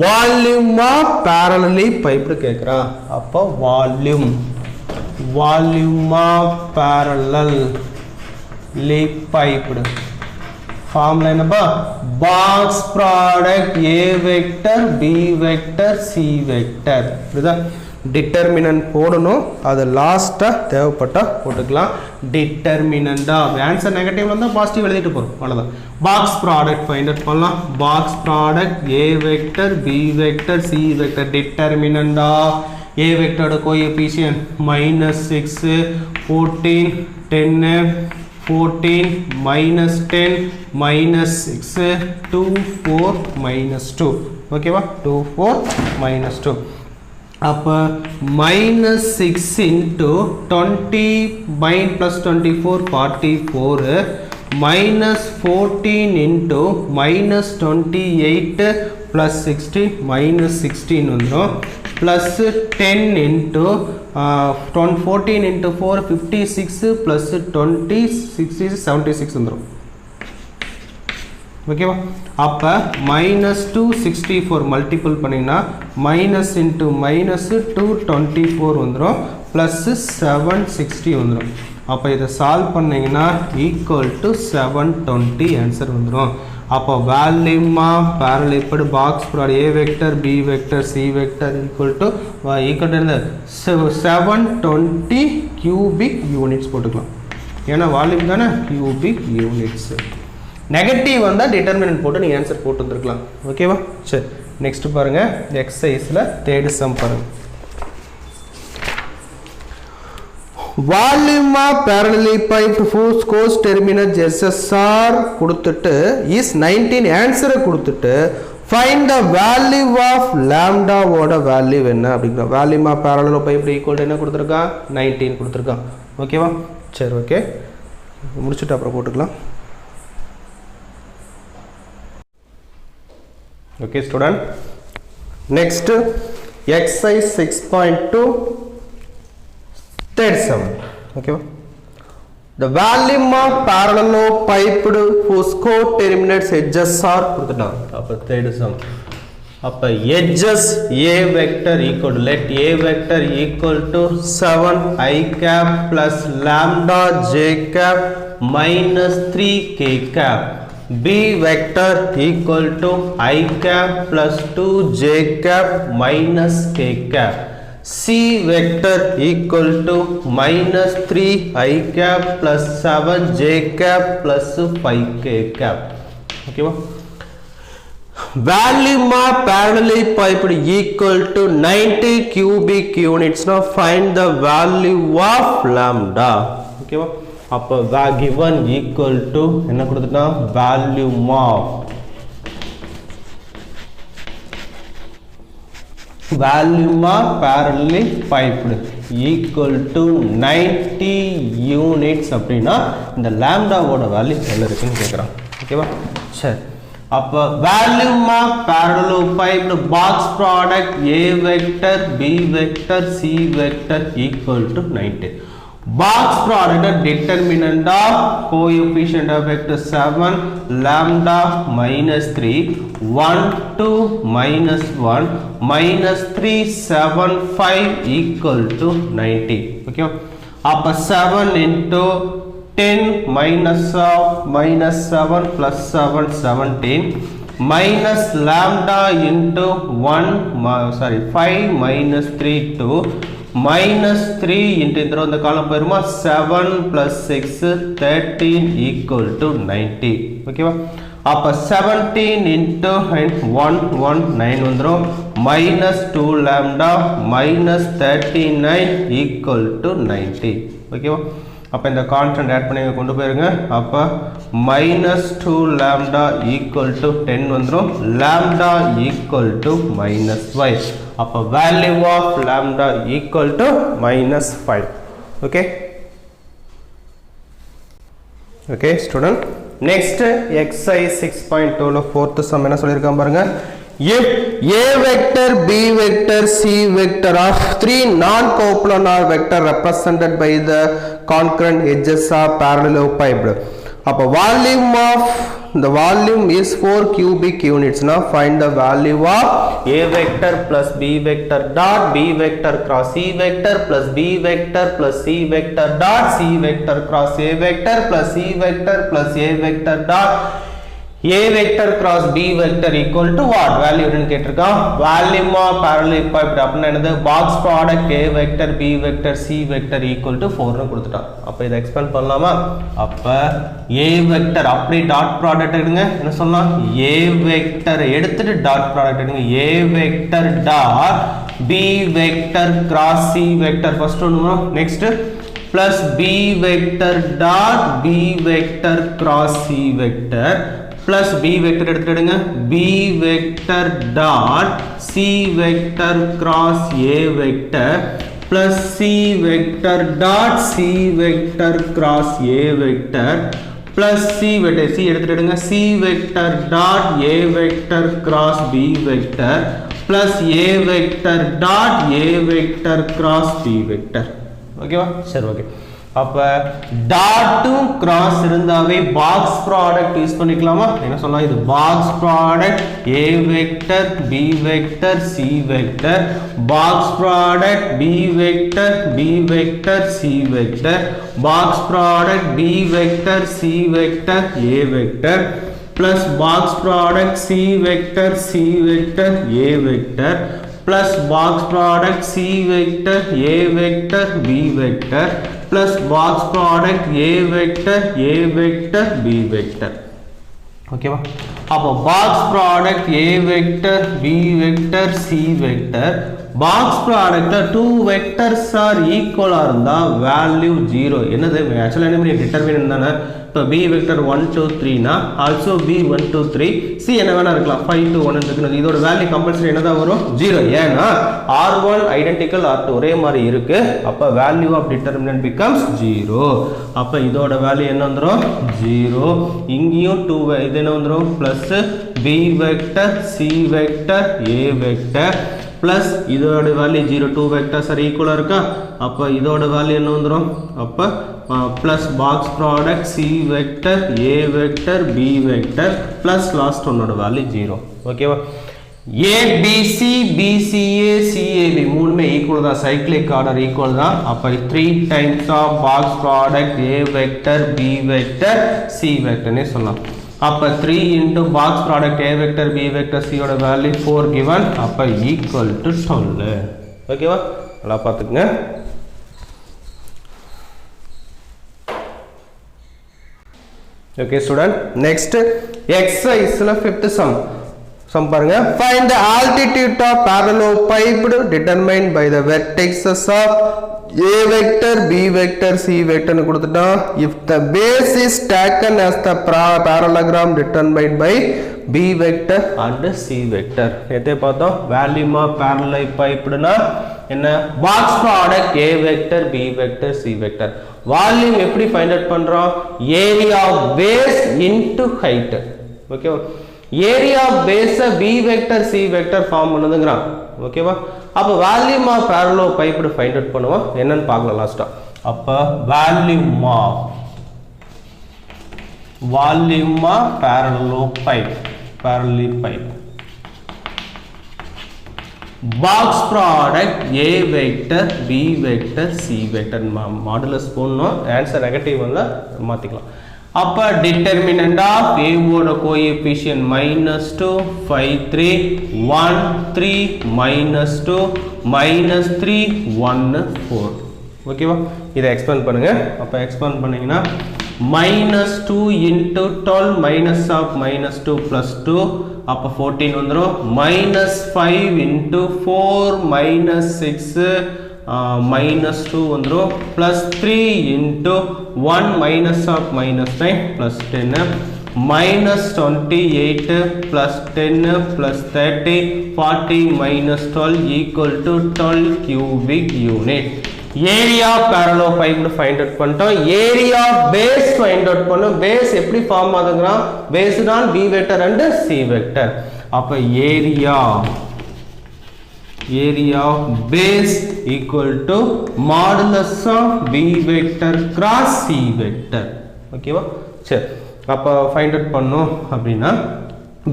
volume of parallelly piped கேக்குறா அப்ப volume of parallelly piped formula என்னப்பா box product A vector B vector C vector புரியுதா determinant போடணும் அது லாஸ்டா தேவைப்பட்டா போட்டுக்கலாம் determinant of ஆன்சர் நெகட்டிவ் வந்தா பாசிட்டிவ் எழுதிட்டு போறோம் அவ்வளவுதான் box product find out பண்ணலாம் box product A vector B vector C vector determinant of A vector ஓட coefficient minus 6 14 10 14 minus 10 minus 6 2 4 minus 2 ஓகேவா 2 4 minus 2 அப்ப minus 6 into 20 9 plus 24 44 minus 14 into minus 28 plus 16 minus 16 வந்துரும் plus 10 into 14 into 4 56 plus 20 76 வந்துரும் ஓகேவா அப்ப minus 264 மல்டிபிள் பண்ணீங்கன்னா minus into minus 224 வந்துரும் plus 760 வந்துரும் அப்போ இதை சால்வ் பண்ணிங்கன்னா ஈக்குவல் டு 720 ஆன்சர் வந்துடும். அப்போ volume of parallelepiped box product A vector B vector C vector equal to 720 cubic units போட்டுக்கலாம். ஏன்னா வால்யூம் தானே கியூபிக் யூனிட்ஸ். நெகட்டிவ் வந்தால் டிட்டர்மினன்ட் போட்டு நீங்கள் ஆன்சர் போட்டு வந்துருக்கலாம். ஓகேவா? சரி, நெக்ஸ்ட் பாருங்கள். எக்ஸசைஸில் தேர்ட் சம் பாருங்கள். Volume of parallelepiped whose cos terminus SSR கொடுத்துட்டு இஸ் 19 ஆன்சரை கொடுத்துட்டு ஃபைண்ட் த வேல்யூ ஆஃப் லாம்டாவோட வேல்யூ என்ன அப்படிங்கிற. வால்யூம் ஆஃப் parallelepiped ஈக்குவல் என்ன கொடுத்துருக்கான்? 19 கொடுத்துருக்கான். ஓகேவா? சரி, ஓகே, முடிச்சுட்டு அப்புறம் போட்டுக்கலாம். Okay student, next exercise 6.2 third sum. Okay, the volume of parallelepiped whose co-terminates edges are கொடுத்துட்டான். அப்ப third sum. அப்ப edges A vector equal to, let A vector equal to 7 I cap plus lambda j cap minus 3 k cap. B vector equal to I cap plus 2 j cap minus k cap. C vector equal to minus 3 I cap plus 7 j cap plus 5 k cap. Okay, volume of parallelepiped equal to 90 cubic units. Now find the value of lambda. Okay, அப்போ given equal to என்ன கொடுத்துட்டா? volume of parallelepiped equal to 90 units அப்படின்னா இந்த லாம்டாவோட வேல்யூ என்ன இருக்குன்னு கேட்குறான். ஓகேவா? சரி, அப்போ volume of parallelepiped box product A vector B vector C vector equal to 90. Box product determinant of coefficient of vector 7 lambda minus 3 1 2 minus 1 minus 3 7 5 equal to 90. Okay, அப்ப 7 into 10 minus of minus 7 plus 7 17 minus lambda into 5 minus 3 2 minus 3 into இந்த காலம் போயிருமா 7 plus 6 13 equal to 90. ஓகேவா? அப்ப 17 into 1 1 9 வந்துரும் minus 2 lambda minus 39 equal to 90. ஓகேவா? அப்ப இந்த கான்ஸ்டன்ட் ஆட் பண்ணி கொண்டு போயிருங்க. அப்ப minus 2 lambda equal to 10 வந்துரும் lambda equal to minus 5. அப்ப value of lambda equal to minus 5. Okay, okay student, next exercise 6.2 ல fourth sum என்ன சொல்லிருக்கான் பாருங்க. If A vector B vector C vector of three non-coplanar vector represented by the concurrent edges are parallelepiped. அப்ப the volume is 4 cubic units. Now find the value of A vector plus B vector dot B vector cross C vector plus B vector plus C vector dot C vector cross A vector plus C vector plus A vector dot A vector cross B vector equal to what? Value என்னன்னு கேட்டிருக்கான். Volume of parallelepiped அப்படின்னா என்னது? box product A vector B vector C vector equal to 4 னு கொடுத்துட்டான். அப்ப இதை எக்ஸ்பேண்ட் பண்ணலாமா? அப்ப A vector அப்படி டாட் ப்ராடக்ட் எடுங்க. என்ன சொல்லலாம்? A vector எடுத்துட்டு டாட் ப்ராடக்ட் எடுங்க. A vector dot B vector cross C vector first ஒன்று வரும். next plus B vector dot B vector cross C vector plus B vector எடுத்துடுங்க. B vector dot C vector cross A vector plus C vector dot C vector cross A vector plus C vector C எடுத்துடுங்க. C vector dot A vector cross B vector plus A vector dot A vector cross B vector. ஓகேவா? சரி, ஓகே. அப்ப டாட்டும் கிராஸ் இருந்தாவே பாக்ஸ் ப்ராடக்ட் யூஸ் பண்ணிக்கலாமா? என்ன சொல்லலாம்? இது box product a vector b vector c vector, box product b vector b vector c vector, box product b vector c vector a vector plus box product c vector c vector a vector plus box product c vector a vector b vector plus box product a vector b vector. Okay va? அப்போ box product a vector b vector c vector box product 2 vectors are equal இருந்தா value 0. என்னது actually என்ன determinant தானே. இப்போ b vector 1 2 3 னா also b 1 2 3 c என்ன வேணா இருக்கலாம் 5 2 1 இருக்குன்னு இதோட வேல்யூ கம்பல்சரி என்னதான் வரும் 0. ஏன்னா r1 identical r2 ஒரே மாதிரி இருக்கு. அப்ப value of determinant becomes 0. அப்ப இதோட வேல்யூ என்ன வந்துரும் 0. இங்கேயும் 2 இது என்ன வந்துரும் plus b vector c vector a vector plus இதோட வேல்யூ 0 2 vectors are equal இருக்கா. அப்ப இதோட வேல்யூ என்ன வந்துரும் அப்ப plus box product c vector a vector b vector plus last one oda value 0. okay va? abc bca cab மூணுமே equal தான், cyclic order equal தான். அப்ப 3 times of box product a vector b vector c vector னே சொல்லலாம். அப்ப 3 into box product a vector b vector c oda value 4 given. அப்ப equal to 12. okay va? நல்லா பாத்துக்கங்க. Okay student, next exercise la fifth sum parunga. Find the altitude of parallelepiped determined by the vertices of a vector b vector c vector nu kuduthita. If the base is taken as the parallelogram determined by b vector and c vector. edhe paathom volume of parallelepiped na enna box product a vector b vector c vector. Volume எப்படி ஃபைண்ட் அவுட் பண்றோம்? Area of base into height. ஓகேவா? Area of base b vector c vector form பண்ணுதுங்கறான். ஓகேவா? அப்ப volume of parallelepiped find out பண்ணுவோம். என்னன்னு பார்க்கலாம் லாஸ்டா. அப்ப volume of parallelepiped box product a vector b vector c vector modulus போடணும். ஆன்சர் நெகட்டிவ் வந்தா மாத்திக்கலாம். அப்ப determinant of a ஓட கோஎஃபிஷியன்ட் -2 5 3 1 3 -2 -3 1 4. ஓகேவா? இத எக்ஸ்பேண்ட் பண்ணுங்க. அப்ப எக்ஸ்பேண்ட் பண்ணீங்கன்னா -2 into 12 minus of -2 plus 2 அப்ப 14 வந்துரும். -5 into 4 minus 6 -2 வந்துரும். plus 3 into 1 minus of -9 plus 10 minus 28 plus 10 plus 30 40 minus 12 equal to 12 cubic unit. Area of parallelepiped find out பண்ணிட்டோம். Area of base find out பண்ணோம். பேஸ் எப்படி ஃபார்ம் ஆகுதுங்கறா? பேஸ் தான் b vector and c vector. அப்ப area of base equal to modulus of b vector cross c vector. ஓகேவா? சரி. அப்ப ஃபைண்ட் அவுட் பண்ணோம் அப்படினா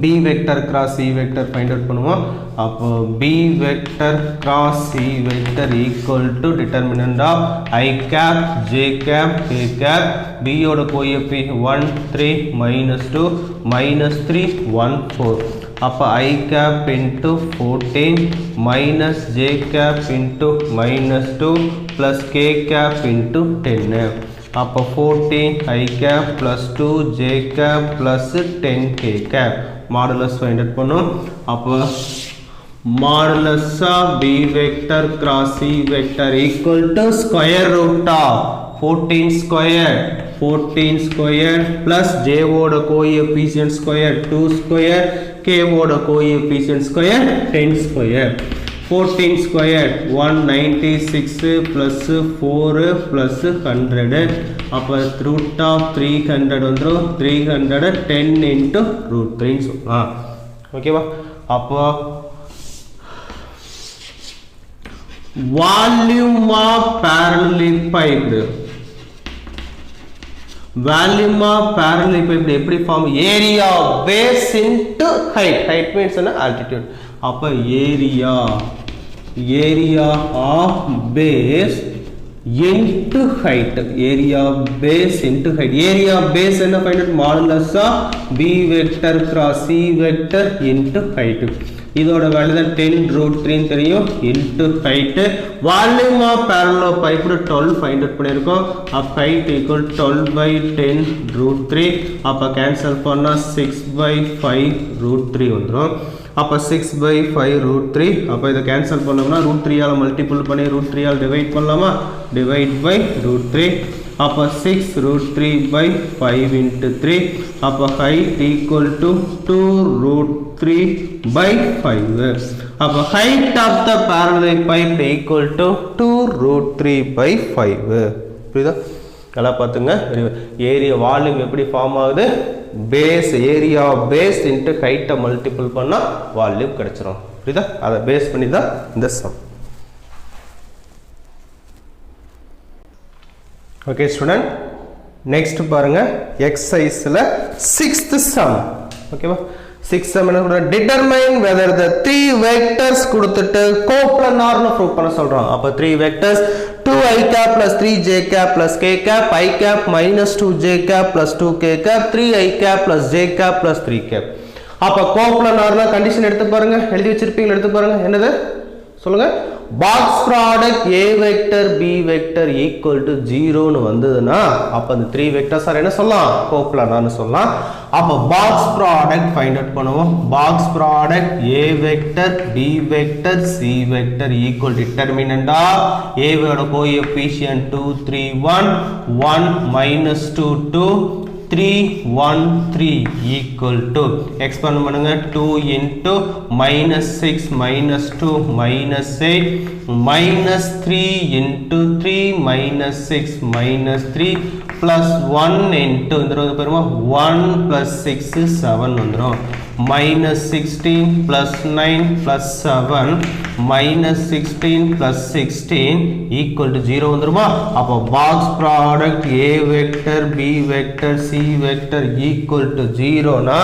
b vector cross c vector find out பண்ணுவோம். அப்போ b vector cross c vector equal to determinant of I cap j cap k cap. b ஓட கோஎஃபிஷியன்ட் 1 3 -2 -3 1 4. அப்ப I cap into 14 minus j cap into -2 plus k cap into 10. அப்ப 14 I cap plus 2 j cap plus 10 k cap. modulus find out பண்ணும். அப்ப modulus of b vector cross c vector equal to square root of 14 square plus j ஓட கோஎஃபிஷியன்ட் ஸ்கொயர் 2 square k ஓட coefficient square 10 square. 14 square 196 plus 4 plus 100. அப்ப root of 300 வந்துரும். 310 into root 3 சொல்லலாம். ஓகேவா? அப்ப volume of parallelepiped volume of parallel இப்ப எப்படி form area base into height height means என்ன ஆல்டிடியூட் அப்ப area of base into height area base into height area base என்ன find out modulus of b vector cross c vector into height இதோட வேல்யூ தான் 10√3 தெரியும் into height volume of parallel pipe 12 find out பண்ணிருக்கோம் அப்ப height equal 12/10√3 அப்ப கேன்சல் பண்ணா 6/5√3 வந்துரும் அப்ப 6/5√3 அப்ப இத கேன்சல் பண்ணோம்னா √3 ஆல மல்டிபிள் பண்ணி √3 ஆல டிவைட் பண்ணலாமா டிவைட் பை √3 அப்ப 6√3/5 into 3 அப்ப height equal to 2√3/5 அப்ப height of the parallel pipe equal to 2√3/5 புரியுதா நல்லா பாத்துங்க ஏரியா வால்யூம் எப்படி ஃபார்ம் ஆகுது பேஸ் ஏரியா பேஸ் இன்டு ஹைட்டை மல்டிபிள் பண்ணா வால்யூம் கிடைச்சிரும் புரியுதா அதை பேஸ் பண்ணி தான் இந்த சம் ஓகே ஸ்டூடெண்ட் நெக்ஸ்ட் பாருங்க எக்ஸசைஸ்ல 6th சம் ஓகேவா 6th சம் என்ன சொல்றா determine whether the three vectors கொடுத்துட்டு கோப்ளனார்னு ப்ரூவ் பண்ண சொல்றான் அப்ப 3 vectors 2i cap plus 3j cap plus k cap I cap minus 2j cap plus 2k cap 3i cap plus j cap plus 3 cap அப்ப கோப்ளனார்னா கண்டிஷன் எடுத்து பாருங்க எழுதி வச்சிருப்பீங்க எடுத்து பாருங்க என்னது சொல்லுங்க box product a vector b vector equal to 0 னு வந்ததுனா அப்ப அந்த 3 vectors ஆர் என்ன சொல்லலாம் கோப்ளனார்னு சொல்லலாம் அப்ப பாக்ஸ் ப்ராடக்ட் ஃபைண்ட் அவுட் பண்ணுவோம் box product a vector b vector c vector equal determinant of a ஓட coefficient 2 3 1 1 minus 2 2 3 1 3 equal to expand பண்ணுங்க 2 into minus 6 minus 2 minus 8 minus 3 into 3 minus 6 minus 3 plus 1 into இந்த பெருமா 1 plus 6 7 வந்துரும் minus 16 plus 9 plus 7 minus 16 plus 16 equal to 0 வந்துருமா அப்ப box product a vector b vector c vector equal to 0 na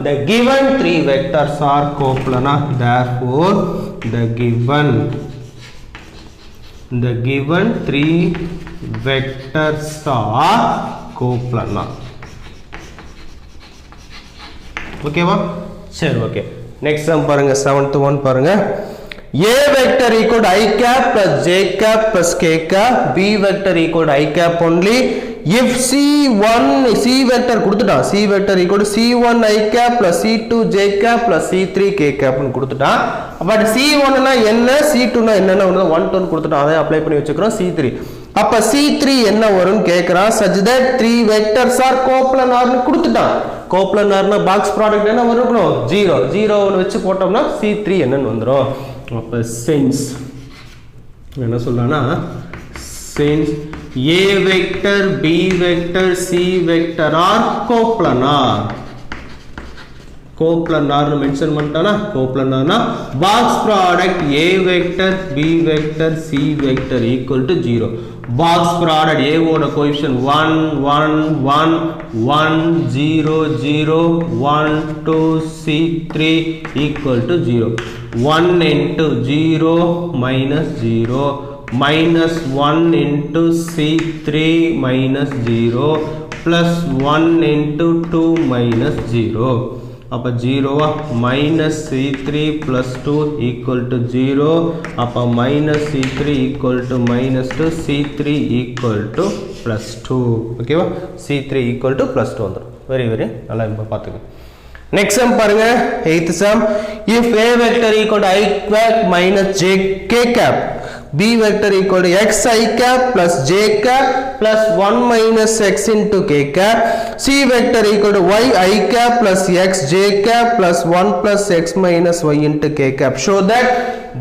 the given three vectors are coplanar therefore the given three vectors are coplanar okay va சரி ஓகே நெக்ஸ்ட் சம் பாருங்க 7th one பாருங்க a vector equal to I cap plus j cap plus k cap b vector equal to I cap only if c vector கொடுத்துட்டான் c vector equal to c1 I cap plus c2 j cap plus c3 k cap னு கொடுத்துட்டான் பட் c1 னா என்ன c2 னா என்னன்னா 1 2 கொடுத்துட்டான் அதை அப்ளை பண்ணி வச்சுக்கிறோம் c3 அப்ப c3 என்ன வரும்னு கேக்குறான் such that three vectors are coplanar னு கொடுத்துட்டான் கோப்ளனார்னா பாக்ஸ் ப்ராடக்ட் என்ன வரும் 0 0 னு வெச்சு போட்டோம்னா c3 என்னன்னு வந்துரும் அப்ப since என்ன சொல்றானா since a vector b vector c vector are coplanar னு மென்ஷன் பண்ணிட்டானா கோப்ளனார்னா box product a vector b vector c vector equal to 0 box product a ஓட coefficient 1 1 1 1 0 0 1 2 c3 equal to 0 1 into 0 minus 0 minus 1 into c3 minus 0 plus 1 into 2 minus 0 அப்ப 0 minus c3 plus 2 equal to 0 அப்ப minus c3 equal to minus 2 c3 equal to plus 2 ஓகேவா c3 equal to plus 2 வந்துரும் வெரி வெரி நல்லா இப்ப பாத்துங்க நெக்ஸ்ட் சம் பாருங்க 8th sum if a vector equal to I cap minus j k cap b vector equal to x I cap plus j cap plus 1 minus x into k cap c vector equal to y I cap plus x j cap plus 1 plus x minus y into k cap show that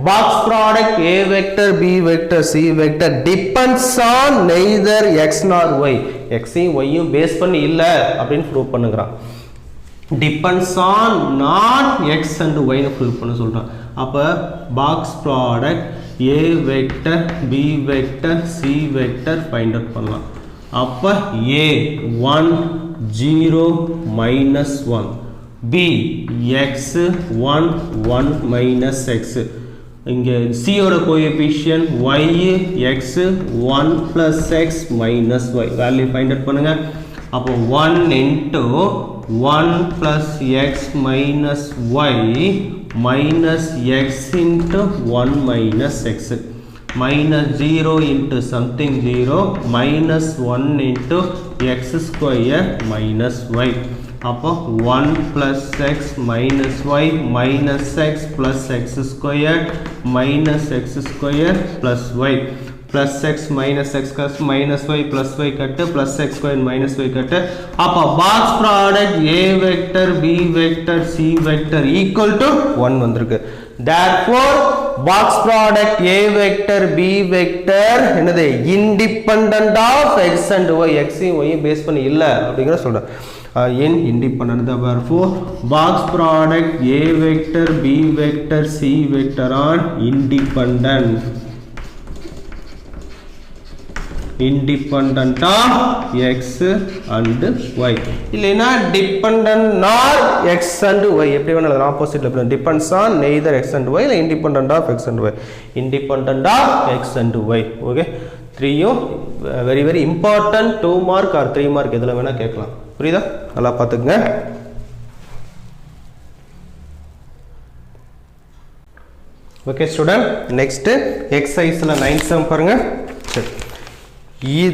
box product a vector b vector c vector depends on neither x nor y x ஐயும் y யும் பேஸ் பண்ணி இல்ல அப்படினு ப்ரூவ் பண்ணுங்கறான் depends on not x and y னு ப்ரூவ் பண்ண சொல்றான் அப்ப box product a vector b vector c vector find out பண்ணலாம் அப்ப a 1 0 minus 1 b x 1 1 minus x இங்க c ஓட coefficient y x 1 plus x minus y value find out பண்ணுங்க அப்போ 1 into 1 plus x minus y minus x into 1 minus x minus 0 into something 0 minus 1 into x square minus y அப்போ 1 plus x minus y minus x plus x square minus x square plus y plus x minus x minus y plus y கட்டு plus x square minus y கட்டு அப்போ box product a vector b vector c vector equal to 1 வந்திருக்கு therefore box product a vector b vector என்னது independent of x and y x y base பண்ணி இல்ல அப்படிங்கற சொல்றேன் independent therefore box product a vector b vector c vector are independent of x and y இல்லனா dependent not x and y எப்படி வேணா எழுதலாம் ஆப்போசிட்ல எழுதலாம் depends on neither x and y இல்ல independent of x and y independent of x and y okay 3யும் very very important 2 mark or 3 mark எதுல வேணா கேட்கலாம் புரியுதா நல்லா பாத்துக்கங்க ஓகே ஸ்டூடண்ட் நெக்ஸ்ட் எக்ஸர்சைஸ்ல 9 சம் பாருங்க சரி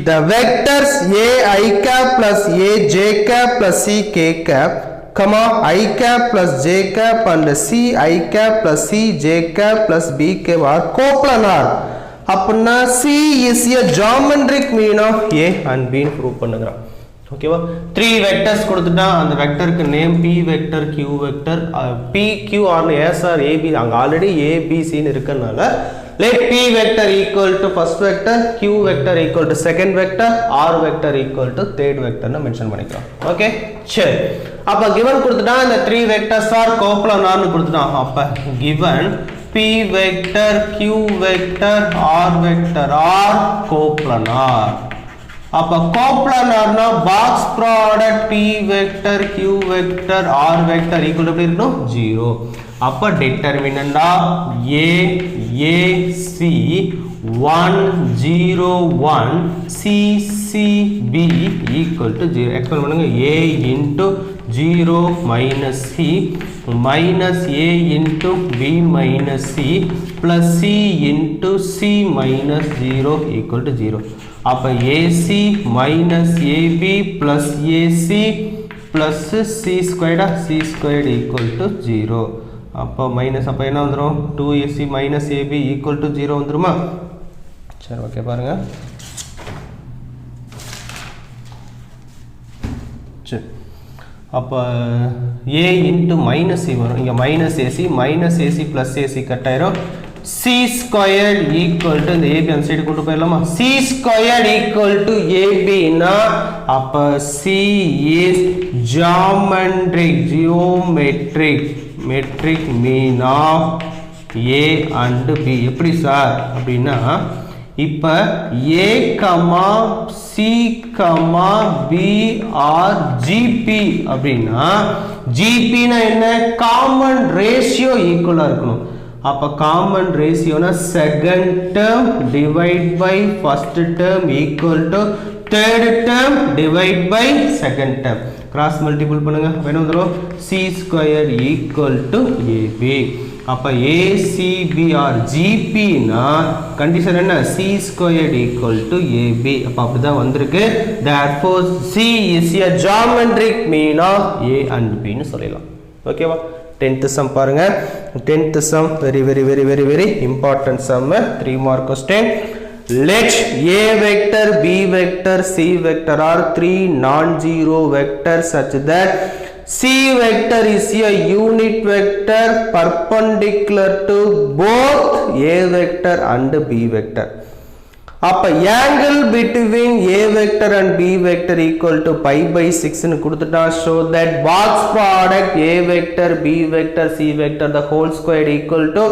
the vectors a I cap plus a j cap plus c k cap comma I cap plus j cap and c I cap plus c j cap plus b cap are coplanar அப்பனா c is a geometric mean of a and b ன்னு ப்ரூவ் பண்ணுங்கறான் ஓகேவா 3 வெக்டர்ஸ் கொடுத்துட்டா அந்த வெக்டருக்கு name p vector q vector p q or s or a b அங்க ஆல்ரெடி a b c ன்னு இருக்கனால let p vector equal to first vector q vector equal to second vector r vector equal to third vector னு மென்ஷன் பண்ணிக்கலாம் ஓகே சரி அப்ப given கொடுத்துட்டா இந்த 3 vectors are coplanar னு கொடுத்துட்டான் அப்ப given p vector q vector r vector are coplanar அப்ப கோப்ளானார்னா box product p vector q vector r vector equal எப்படி இருக்கணும் 0 அப்ப determinant of a a c 1 0 1 c c b equal to 0 explain பண்ணுங்க a into 0 minus c minus a into b minus c plus c into c minus 0 equal to 0 அப்ப AC minus AB plus AC plus C squared C squared equal to 0 அப்ப மைனஸ் அப்ப என்ன வந்துரும் 2AC minus AB equal to 0 வந்துருமா சரி ஓகே பாருங்க சரி அப்ப A into minus C வரும் இங்க minus AC plus AC cut ஆயிரும் c squared equal to the AB அந்த சைடு கொண்டு போயிரலாமா c squared equal to AB னா அப்ப c is geometric mean of A and B எப்படி சார் அப்படினா இப்ப A, C, B or GP அப்படினா GP னா என்ன காமன் ரேஷியோ ஈக்குவலா இருக்கணும் அப்ப காமன் ரேஷியோனா second term divide by first term equal to third term divide by second term cross multiple பண்ணுங்க என்ன வந்துரும் c square equal to ab அப்ப acb or gp னா கண்டிஷன் என்ன c square equal to ab அப்ப அப்படிதான் வந்திருக்கு therefore c is a geometric mean of a and b னு சொல்லலாம் ஓகேவா 10th sum பாருங்க 10th sum very important sum 3 mark question let a vector b vector c vector are 3 non-zero vectors such that c vector is a unit vector perpendicular to both a vector and b vector அப்ப angle between a vector and b vector equal to pi by 6 னு கொடுத்துட்டா show that box product a vector b vector c vector the whole square equal to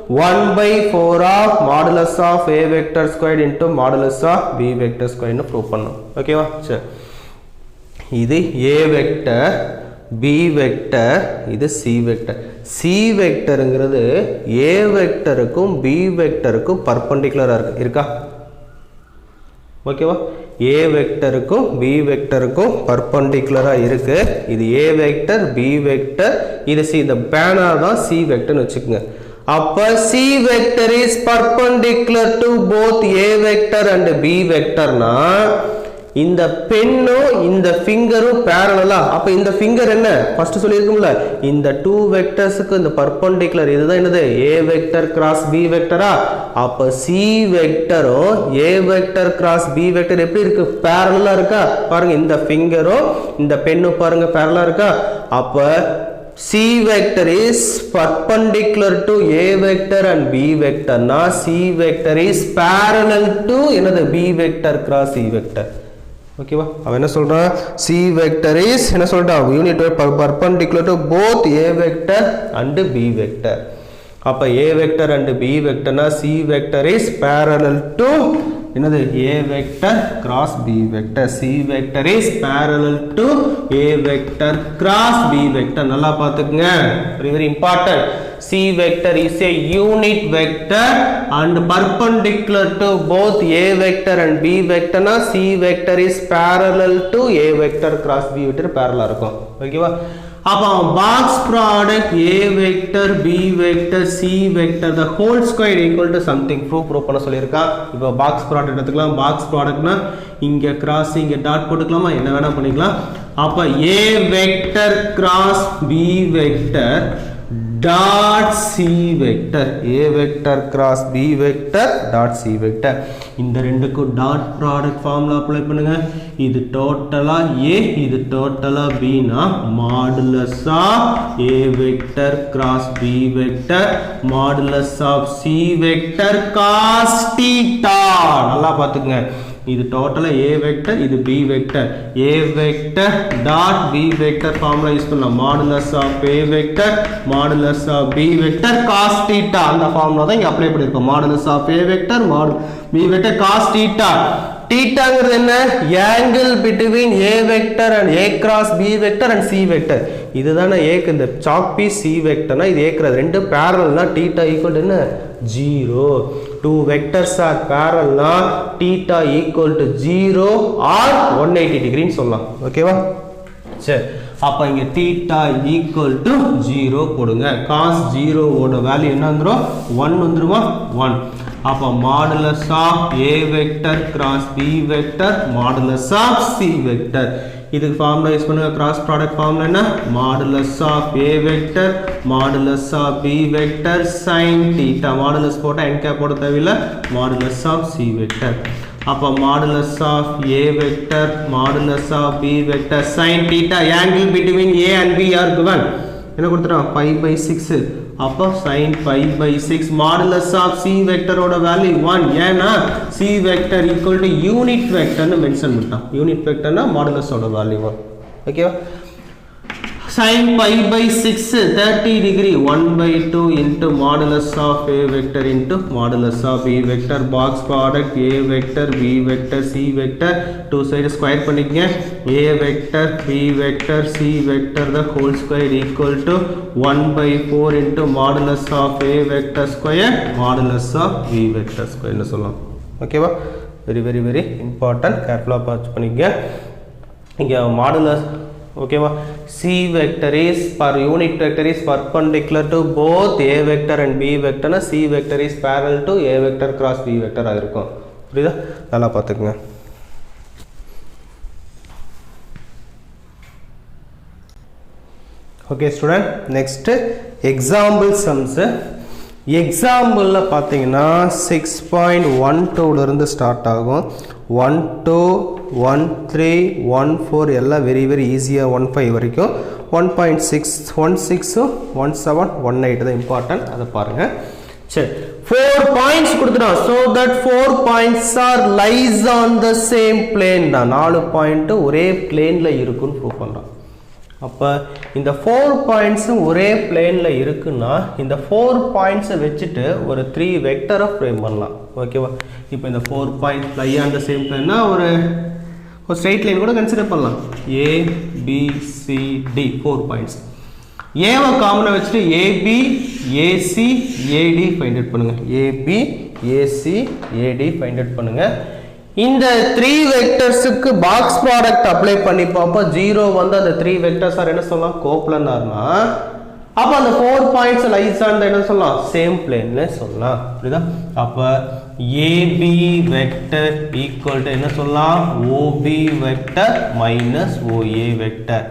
1/4 of modulus of a vector squared into modulus of b vector squared னு ப்ரூவ் பண்ணோம். ஓகேவா? சரி, இது a வெக்டர், b வெக்டர், இது c vector. c வெக்டர்ங்கிறது a வெக்டருக்கும் b வெக்டருக்கும் பர்பெண்டிகுலரா இருக்கா? ஓகேவா? a வெக்டருக்கும் b வெக்டருக்கும் பர்பெண்டிகுலரா இருக்கு. இது a வெக்டர், b வெக்டர், இது c. இந்த பேனர் தான் c வெக்டர்னு வச்சுக்கோங்க. அப்ப c vector is perpendicular to both a vector and b வெக்டர்னா இந்த பென்னும் இந்த ஃபிங்கரும் parallel-ஆ, அப்ப இந்த ஃபிங்கர் என்ன ஃபர்ஸ்ட் சொல்லிருக்கும்ல, இந்த டூ வெக்டர்ஸ்க்கு இந்த பர்பெண்டிகுலர் இதுதான் என்னது, a வெக்டர் கிராஸ் b வெக்டரா. அப்ப c வெக்டரும் a vector cross b vector எப்படி இருக்கு, parallel-ஆ இருக்கா? பாருங்க, இந்த ஃபிங்கரும் இந்த பென்னும் பாருங்க parallel-ஆ இருக்கா. அப்ப c vector is perpendicular to a vector and b vector. Na c vector is parallel to என்னது b vector cross c vector. ஓகேவா? அவன் என்ன சொல்றான், c vector is என்ன சொல்றான், unit perpendicular to both a vector and b vector. அப்ப a vector and b vector na c vector is parallel to என்னது a vector cross b vector. c vector is parallel to a vector cross b vector. நல்லா பாத்துக்கங்க, very very important. c vector is a unit vector and perpendicular to both a vector and b vector. na c vector is parallel to a vector cross b vector parallel இருக்கும். ஓகேவா? அப்போ box product a vector b vector c vector the whole square equal to something prove பண்ண சொல்லியிருக்கான். இப்போ பாக்ஸ் ப்ராடக்ட் எடுத்துக்கலாம். பாக்ஸ் ப்ராடக்ட்னா இங்க கிராஸ் இங்க டாட் போட்டுக்கலாமா, என்ன வேணா பண்ணிக்கலாம். அப்ப a vector cross b vector dot c vector, a vector cross b vector dot c vector. இந்த ரெண்டுக்கும் டாட் ப்ராடக்ட் ஃபார்முலா அப்ளை பண்ணுங்க. இது டோட்டலா a, இது டோட்டலா b னா modulus of a vector cross b vector modulus of c vector cos θ. நல்லா பாத்துக்கங்க, இது டோட்டலா a வெக்டர், இது b vector. a vector dot b vector formula use பண்ணலாம். Modulus of a vector modulus of b vector cos θ. அந்த ஃபார்முலா தான் இங்க அப்ளை பண்ணிருக்கோம். Modulus of a vector b vector cos θ. θங்கிறது என்ன, angle between a vector and a cross b vector and c vector. இதுதானே a க்கு இந்த chalk piece c வெக்டர்னா இது a க்கு ரெண்டு parallelனா θ equal to என்ன 0. Two vectors are parallel na theta equal to 0 or 180 degree ன்னு சொல்லலாம். ஓகேவா? சரி, அப்ப இங்க theta equal to 0 போடுங்க. cos 0 ஓட வேல்யூ என்ன வந்துரும், 1 வந்துருமா, 1. அப்ப modulus of a vector cross b vector modulus of c vector. இதுக்கு ஃபார்முலா யூஸ் பண்ணுங்க. கிராஸ் ப்ராடக்ட் ஃபார்முலா என்ன, modulus of a vector modulus of b vector sin θ. Modulus போட்டா n கேப் போட தேவையில்லை, மாடுலஸ் ஆஃப் c வெக்டர். அப்ப modulus of a vector modulus of b vector sin θ. angle between a and b are given. என்ன கொடுத்துறோம், 5/6. அப்போ sin 5/6 மாடுலஸ் ஆஃப் c வெக்டரோட வேல்யூ 1. ஏன்னா c vector equal to unit வெக்டர்னு மென்ஷன் பண்ணிட்டான். யூனிட் வெக்டர்னா மாடுலஸோட வேல்யூ 1. ஓகேவா? sin 5/6 30 degree 1/2 into modulus of a vector into modulus of b vector. box product a vector b vector c vector two side square பண்ணிக்கங்க. a vector b vector c vector the whole square equal to 1/4 into modulus of a vector square modulus of b vector square ன்னு சொல்லலாம். ஓகேவா? very very very important, careful-ஆ பார்த்து பண்ணிக்கங்க. இங்க modulus ஓகேவா, c vector is per unit vector is perpendicular to both a vector and b vector. na c vector is parallel to a vector cross b vector ஆ இருக்கும். புரியுதா? நல்லா பார்த்துக்கங்க. Okay student, next example sums. எக்ஸாம்பிளில் பார்த்தீங்கன்னா 6.12 இருந்து ஸ்டார்ட் ஆகும். 1 2 1 3 1 4 எல்லாம் வெரி வெரி ஈஸியாக 1 5 வரைக்கும். 1.6 16 17 18 தான் இம்பார்ட்டன்ட், அதை பாருங்கள். சரி, 4 பாயிண்ட்ஸ் கொடுத்துட்டோம். So that 4 points are lies on the same plane தான். 4 பாயிண்ட் ஒரே பிளேனில் இருக்குன்னு ப்ரூவ் பண்ணுறோம். அப்போ இந்த 4 பாயிண்ட்ஸும் ஒரே பிளேனில் இருக்குன்னா இந்த 4 பாயிண்ட்ஸை வச்சுட்டு ஒரு 3 வெக்டரை ஃப்ரேம் பண்ணலாம். ஓகேவா? இப்போ இந்த 4 points lie on the same பிளேன்னா ஒரு ஸ்ட்ரெயிட் லைன் கூட கன்சிடர் பண்ணலாம். A B C D 4 points. ஏவை காமனாக வச்சுட்டு AB AC AD find out பண்ணுங்க. AB AC AD find out பண்ணுங்க. இந்த 3 வெக்டர்ஸுக்கு பாக்ஸ் ப்ராடக்ட் அப்ளை பண்ணி பார்ப்போம். 0 வந்து அந்த 3 வெக்டர்ஸ் ஆர் என்ன சொல்லலாம், கோப்ளனார்னா அப்போ அந்த 4 பாயிண்ட்ஸ் லைஸ் ஆன் என்ன சொல்லலாம், சேம் பிளேன்ல சொல்லலாம். புரியுதா? அப்போ AB வெக்டர் ஈக்குவல் டு என்ன சொல்லலாம், OB vector minus OA vector.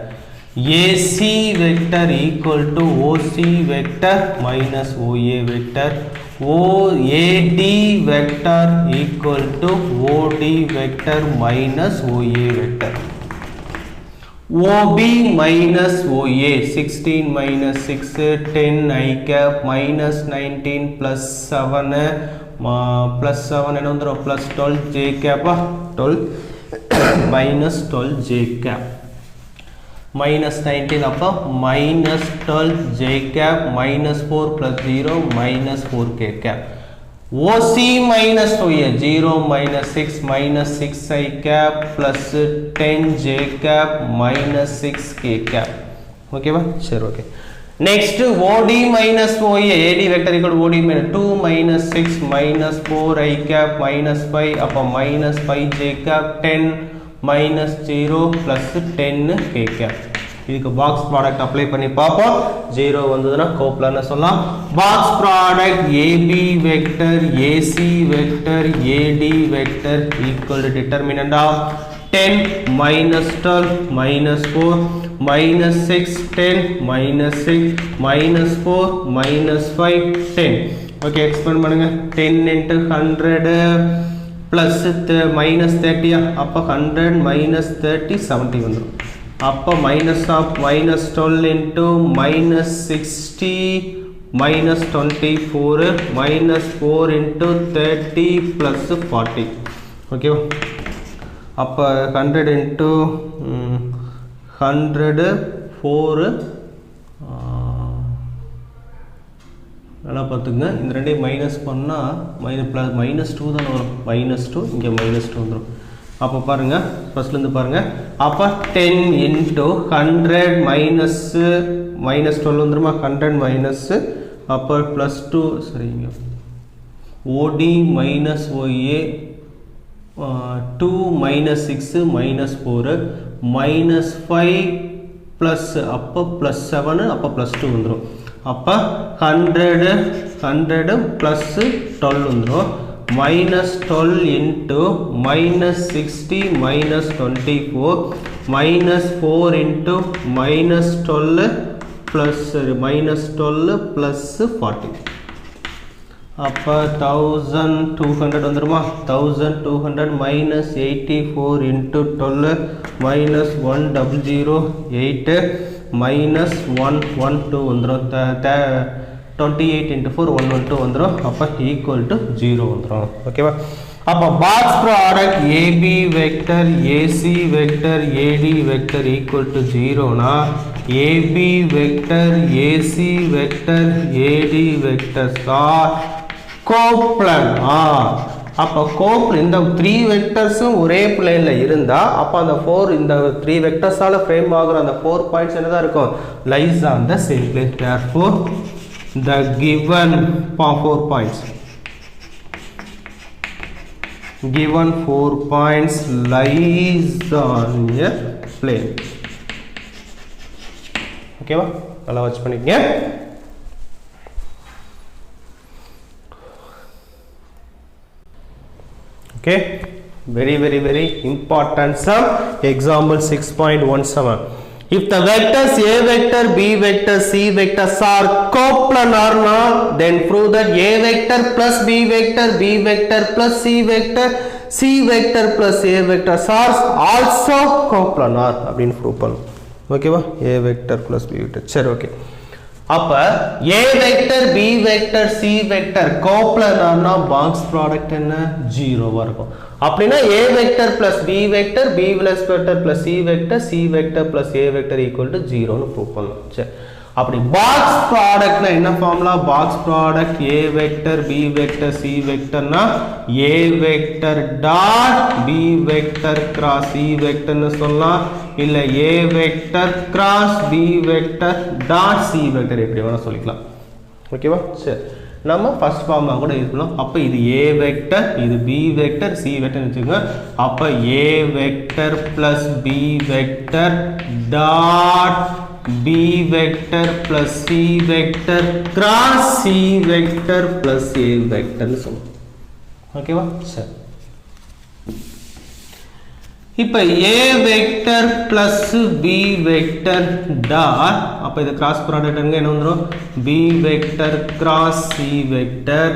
AC vector equal to OC vector minus OA vector. AD vector equal to OD vector minus OA vector. OB minus OA 16 minus 6 10 I cap minus 19 plus 7 plus 7 என்ன வந்துரும் plus 12 J cap 12 minus 12 J cap minus 19 அப்போ minus 12 J cap minus 4 plus 0 minus 4 K cap. OC minus OA 0 minus 6 minus 6 I cap plus 10 J cap minus 6 K cap. Okay ba? Sure, okay. Next OD minus OA AD vector equal to OD minus 2 minus 6 minus 4 I cap minus 5 அப்போ minus 5 J cap 10 minus 0 plus 10 K cap. இதுக்கு பாக்ஸ் ப்ராடக்ட் அப்ளை பண்ணி பார்ப்போம். 0 வந்ததுன்னா கோப்ளன்னு சொல்லலாம். Box product AB vector AC vector AD vector equal to determinant of 10 minus 12 minus 4 minus 6 10 minus 6 minus 4 minus 5 10. Okay, expand பண்ணுங்க. 10 into 100 plus minus 30 அப்போ 100 minus 30 70 வந்துடும். அப்போ minus of minus 12 into minus 60 minus 24 minus 4 into 30 plus 40. Okay, அப்போ 100 into 100 4 நல்லா பார்த்துங்க. இந்த ரெண்டையும் மைனஸ் பண்ணால் மைனஸ் 2 தான் வரும். மைனஸ் 2 இங்கே மைனஸ் 2 வந்துடும். அப்போ பாருங்கள், ஃபஸ்ட்லேருந்து பாருங்கள். அப்போ 10 into 100 மைனஸ் 12 வந்துருமா, 100 மைனஸ் அப்போ ப்ளஸ் 2 சரிங்க. OD minus OA 2 minus 6 minus 4 minus 5 plus அப்போ ப்ளஸ் 7 அப்போ ப்ளஸ் 2 வந்துடும். அப்போ 100 ப்ளஸ் 12 வந்துடும். minus 12 into minus 60 minus 24 minus 4 into minus 12 plus minus 12 plus 40. அப்போ 1200 வந்துருமா. 1200 minus 84 into 12 minus 1008 minus 112 வந்துடும். 28 into 4 112 வந்துடும். அப்போ ஈக்குவல் டு 0 வந்துடும். ஓகேவா? அப்போ box product AB vector AC vector AD vector equal to 0னா AB vector AC vector AD vectors are coplanar. அப்போ இந்த 3 வெக்டர்ஸும் ஒரே பிளேனில் இருந்தால் அப்போ அந்த 4 இந்த 3 வெக்டர்ஸால் ஃப்ரேம் ஆகிற அந்த 4 பாயிண்ட்ஸ் என்னதான் இருக்கும், lies on the same plane. therefore the given 4 points lies on a plane. ஓகேவா? நல்லா வாட்ச் பண்ணிக்கங்க. Okay, very important sum. Example 6.17. If the vectors A vector, B vector, C vectors are coplanar, then prove that A vector plus B vector, B vector plus C vector, C vector plus A vector are also coplanar. அப்படின்னு prove பண்ணணும். ஓகேவா? A vector plus B vector. சரி, ஓகே. அப்ப a vector b vector c vector கோப்லனார்னா பாக்ஸ் ப்ராடக்ட் என்ன 0 வா இருக்கும் அப்படினா a vector plus b vector b vector plus c vector c vector plus a vector equal to 0 னு ப்ரூவ் பண்ணலாம் சரி அப்படி பாக்ஸ் ப்ராடக்ட்னா என்ன formula box product a vector b vector c வெக்டர்னா a vector dot b vector cross c வெக்டர்னு சொல்லலாம் இல்ல a vector cross b vector dot c vector எப்படி வேணா சொல்லிக்கலாம் ஓகேவா சரி நம்ம ஃபர்ஸ்ட் ஃபார்முலா கூட யூஸ் பண்ணலாம் அப்ப இது a வெக்டர் இது b வெக்டர் c வெக்டர் வெச்சுங்க அப்ப a vector plus b vector dot b vector plus c vector cross c vector plus a vector னு சொல்லுவோம் ஓகேவா சரி இப்போ a vector plus b vector dot அப்ப இது கிராஸ் ப்ராடக்ட் என்ன வந்துரும் b vector cross c vector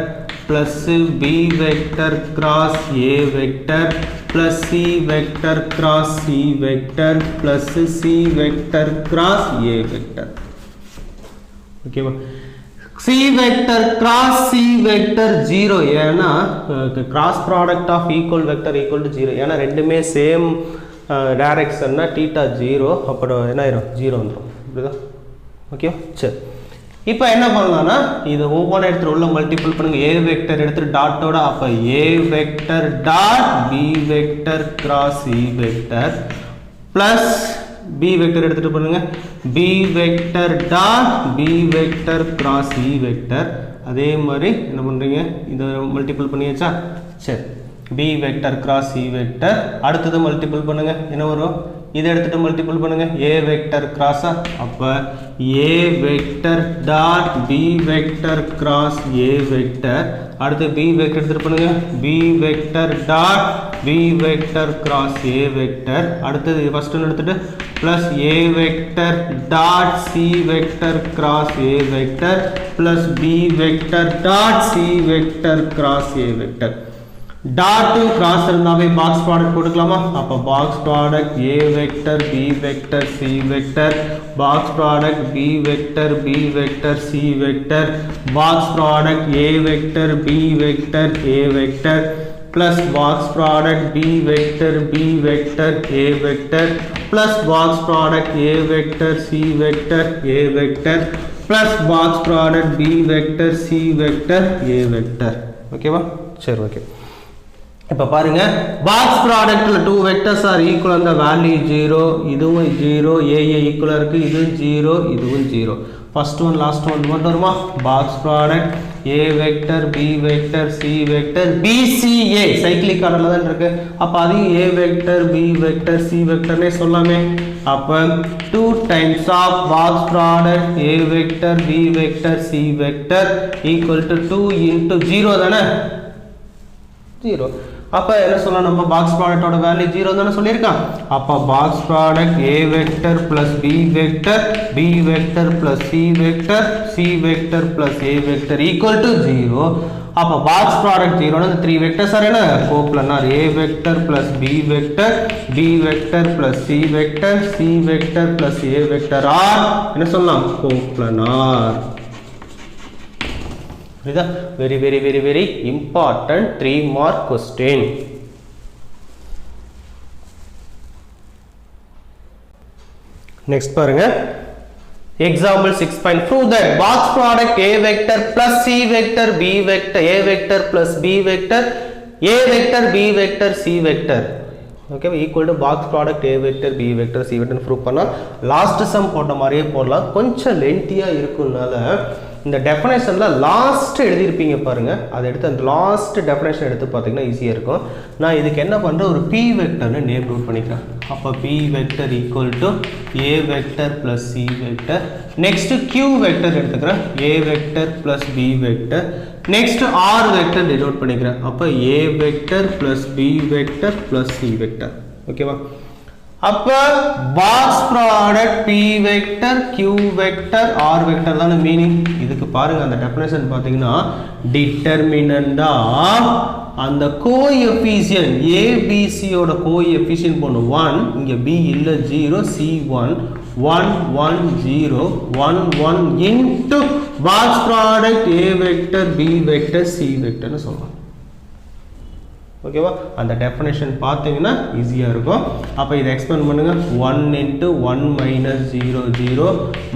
plus b vector cross a vector plus c vector cross c vector plus c vector cross a vector ஓகேவா c vector cross c vector 0 ஏனா cross product of equal vector equal to 0 ஏனா ரெண்டுமே சேம் டைரக்ஷன்னா θ 0 அப்போ என்ன ஆயிரும் 0 வந்துரும் புரியுதா ஓகே சரி இப்போ என்ன பண்ணலாம்னா இது ஒவ்வொரு இடத்துல உள்ள மல்டிபிள் பண்ணுங்க a வெக்டர் எடுத்து டாட்டோட அப்ப a vector dot b vector cross c vector plus b vector எடுத்துட்டு பண்ணுங்க b vector dot b vector cross c vector அதே மாதிரி என்ன பண்றீங்க இத மல்டிபிள் பண்ணியாச்சா சரி b vector cross c vector அடுத்து மல்டிபிள் பண்ணுங்க என்ன வரும் இத எடுத்துட்டு மல்டிபிள் பண்ணுங்க a வெக்டர் கிராஸ் அப்ப a vector dot b vector cross a vector அடுத்து b வெக்டர் எடுத்துட்டு பண்ணுங்க b vector dot b vector cross a vector அடுத்து ஃபர்ஸ்ட் ஒன்னு எடுத்துட்டு plus a vector dot c vector cross a vector plus b vector dot c vector cross a vector dot cross இருந்தாவே பாக்ஸ் ப்ராடக்ட் போட்டுக்கலாமா அப்ப box product a vector b vector c vector box product b vector c vector box product a vector b vector a vector plus box product b vector a vector plus box product a vector c vector a vector plus box product b vector c vector a vector ஓகேவா சரி ஓகே இப்ப பாருங்க பாக்ஸ் ப்ராடக்ட்ல 2 வெக்டர்ஸ் ஆர் ஈக்குவல் அந்த வேல்யூ 0 இதுவும் 0 a ஈக்குவலா இருக்கு இதுவும் 0 இதுவும் 0 ஃபர்ஸ்ட் ஒன் லாஸ்ட் ஒன் மட்டும் வருமா box product a vector b vector c vector bca cyclic ஆர்டர்ல தான் இருக்கு அப்ப அது a vector b vector c வெக்டர்னே சொல்லலாமே அப்ப 2 times of box product a vector b vector c vector equal to 2 into 0 தானே 0 அப்ப என்ன சொல்லலாம் நம்ம பாக்ஸ் ப்ராடக்ட்டோட வேல்யூ 0 தான சொல்லிருக்கான் அப்ப box product a vector plus b vector plus c vector plus a vector equal to 0 அப்ப பாக்ஸ் ப்ராடக்ட் 0 னா 3 வெக்டர்ஸ் ஆர் என்ன coplanar a vector plus b vector plus c vector plus a vector are என்ன சொல்லலாம் கோப்லனார் புரியுதா very important 3 mark question next பாருங்க example 6. prove that box product a vector plus c vector b vector a vector plus b vector a vector b vector c vector okay equal to box product a vector b vector c vector prove பண்ணா last sum போட்ட மாதிரியே போடலாம் கொஞ்சம் லென்த்தியா இருக்கும்னால இந்த டெஃபினேஷன்ல லாஸ்ட் எழுதி இருப்பீங்க பாருங்க அதை எடுத்து அந்த லாஸ்ட் டெஃபினேஷன் எடுத்து பாத்தீங்கன்னா ஈஸியா இருக்கும் நான் இதுக்கு என்ன பண்றேன் ஒரு p வெக்டர்னு நேம் நோட் பண்ணிக்கிறேன் அப்ப p vector equal to a vector plus c vector next q vector எடுத்துக்கிறேன் a vector plus b vector next r vector denote பண்ணிக்கிறேன் அப்ப a vector plus b vector plus c vector ஓகேவா அப்ப box product p vector q vector r vector தான மீனிங் இதுக்கு பாருங்க அந்த டெஃபினிஷன் பாத்தீங்கன்னா டிட்டர்மினன்ட் ஆஃப் அந்த கோஎஃபிஷியன்ட் abc ஓட கோஎஃபிஷியன்ட் போணும் 1 இங்க b இல்ல 0 c 1 1 1 0 1 1 into box product A vector B vector C vector னு சொல்லலாம். ஓகேவா? அந்த டெஃபினேஷன் பார்த்தீங்கன்னா ஈஸியா இருக்கும். அப்ப இத எக்ஸ்பேண்ட் பண்ணுங்க. 1 into 1 minus 0 0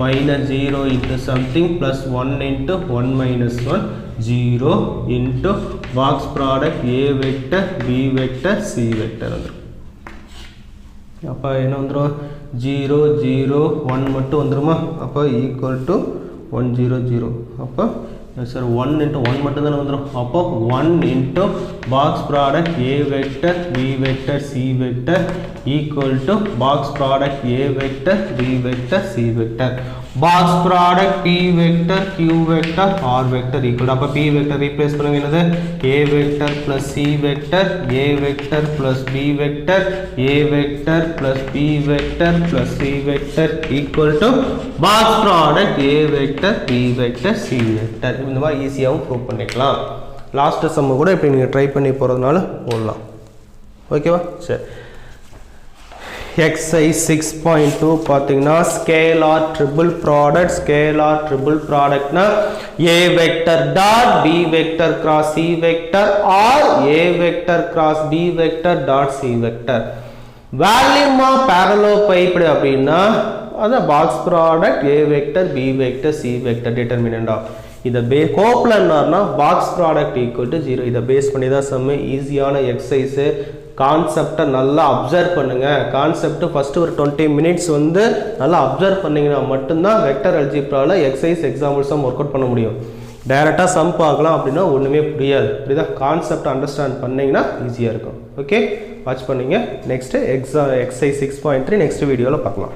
minus 0 into something plus 1 into 1 minus 1 0 into box product A vector B vector C vector வந்துரும். அப்ப என்ன வந்துரும்? 0 0 1 மட்டும் வந்துருமா? அப்ப equal to 1 0 0. அப்ப sir 1 into 1 மட்டும் தான வந்துரும். அப்ப 1 into box product A vector B vector C vector equal to box product A vector B vector C vector. Box product P vector Q vector R vector equal. அப்ப P vector replace பண்ணுங்க. என்னது? A vector plus C vector A vector plus B vector A vector plus B vector plus C vector equal to box product A vector B vector C vector. இந்த மாதிரி ஈஸியாவும் ப்ரூவ் பண்ணிக்கலாம். லாஸ்ட் சம் கூட இப்படி நீங்க ட்ரை பண்ணி போறதுனால போடலாம். ஓகேவா? சரி. exercise 6.2 பாத்தீங்கன்னா scalar triple product னா A vector dot B vector cross C vector or A vector cross B vector dot C vector. volume of parallelepiped அப்படின்னா அது box product A vector B vector C vector determinant of இத கோப்லன்னார்னா box product equal to 0. இத பேஸ் பண்ணி தான் சம். ஈஸியான எக்ஸசைஸ். கான்செப்டை நல்லா அப்சர்வ் பண்ணுங்க. கான்செப்ட் ஃபர்ஸ்ட் ஒரு 20 மினிட்ஸ் வந்து நல்லா அப்சர்வ் பண்ணீங்கன்னா மட்டும்தான் வெக்டர் அல்ஜிப்ரால எக்ஸசைஸ் எக்ஸாம்பிள்ஸ் ஒர்க் அவுட் பண்ண முடியும். டைரக்டா சம் பார்க்கலாம் அப்படின்னா ஒண்ணுமே புரியாது. புரியுதா? கான்செப்ட் அண்டர்ஸ்டாண்ட் பண்ணீங்கன்னா ஈஸியா இருக்கும். ஓகே, வாட்ச் பண்ணீங்க. நெக்ஸ்ட் எக்ஸசைஸ் 6.3 நெக்ஸ்ட் வீடியோல பார்க்கலாம்.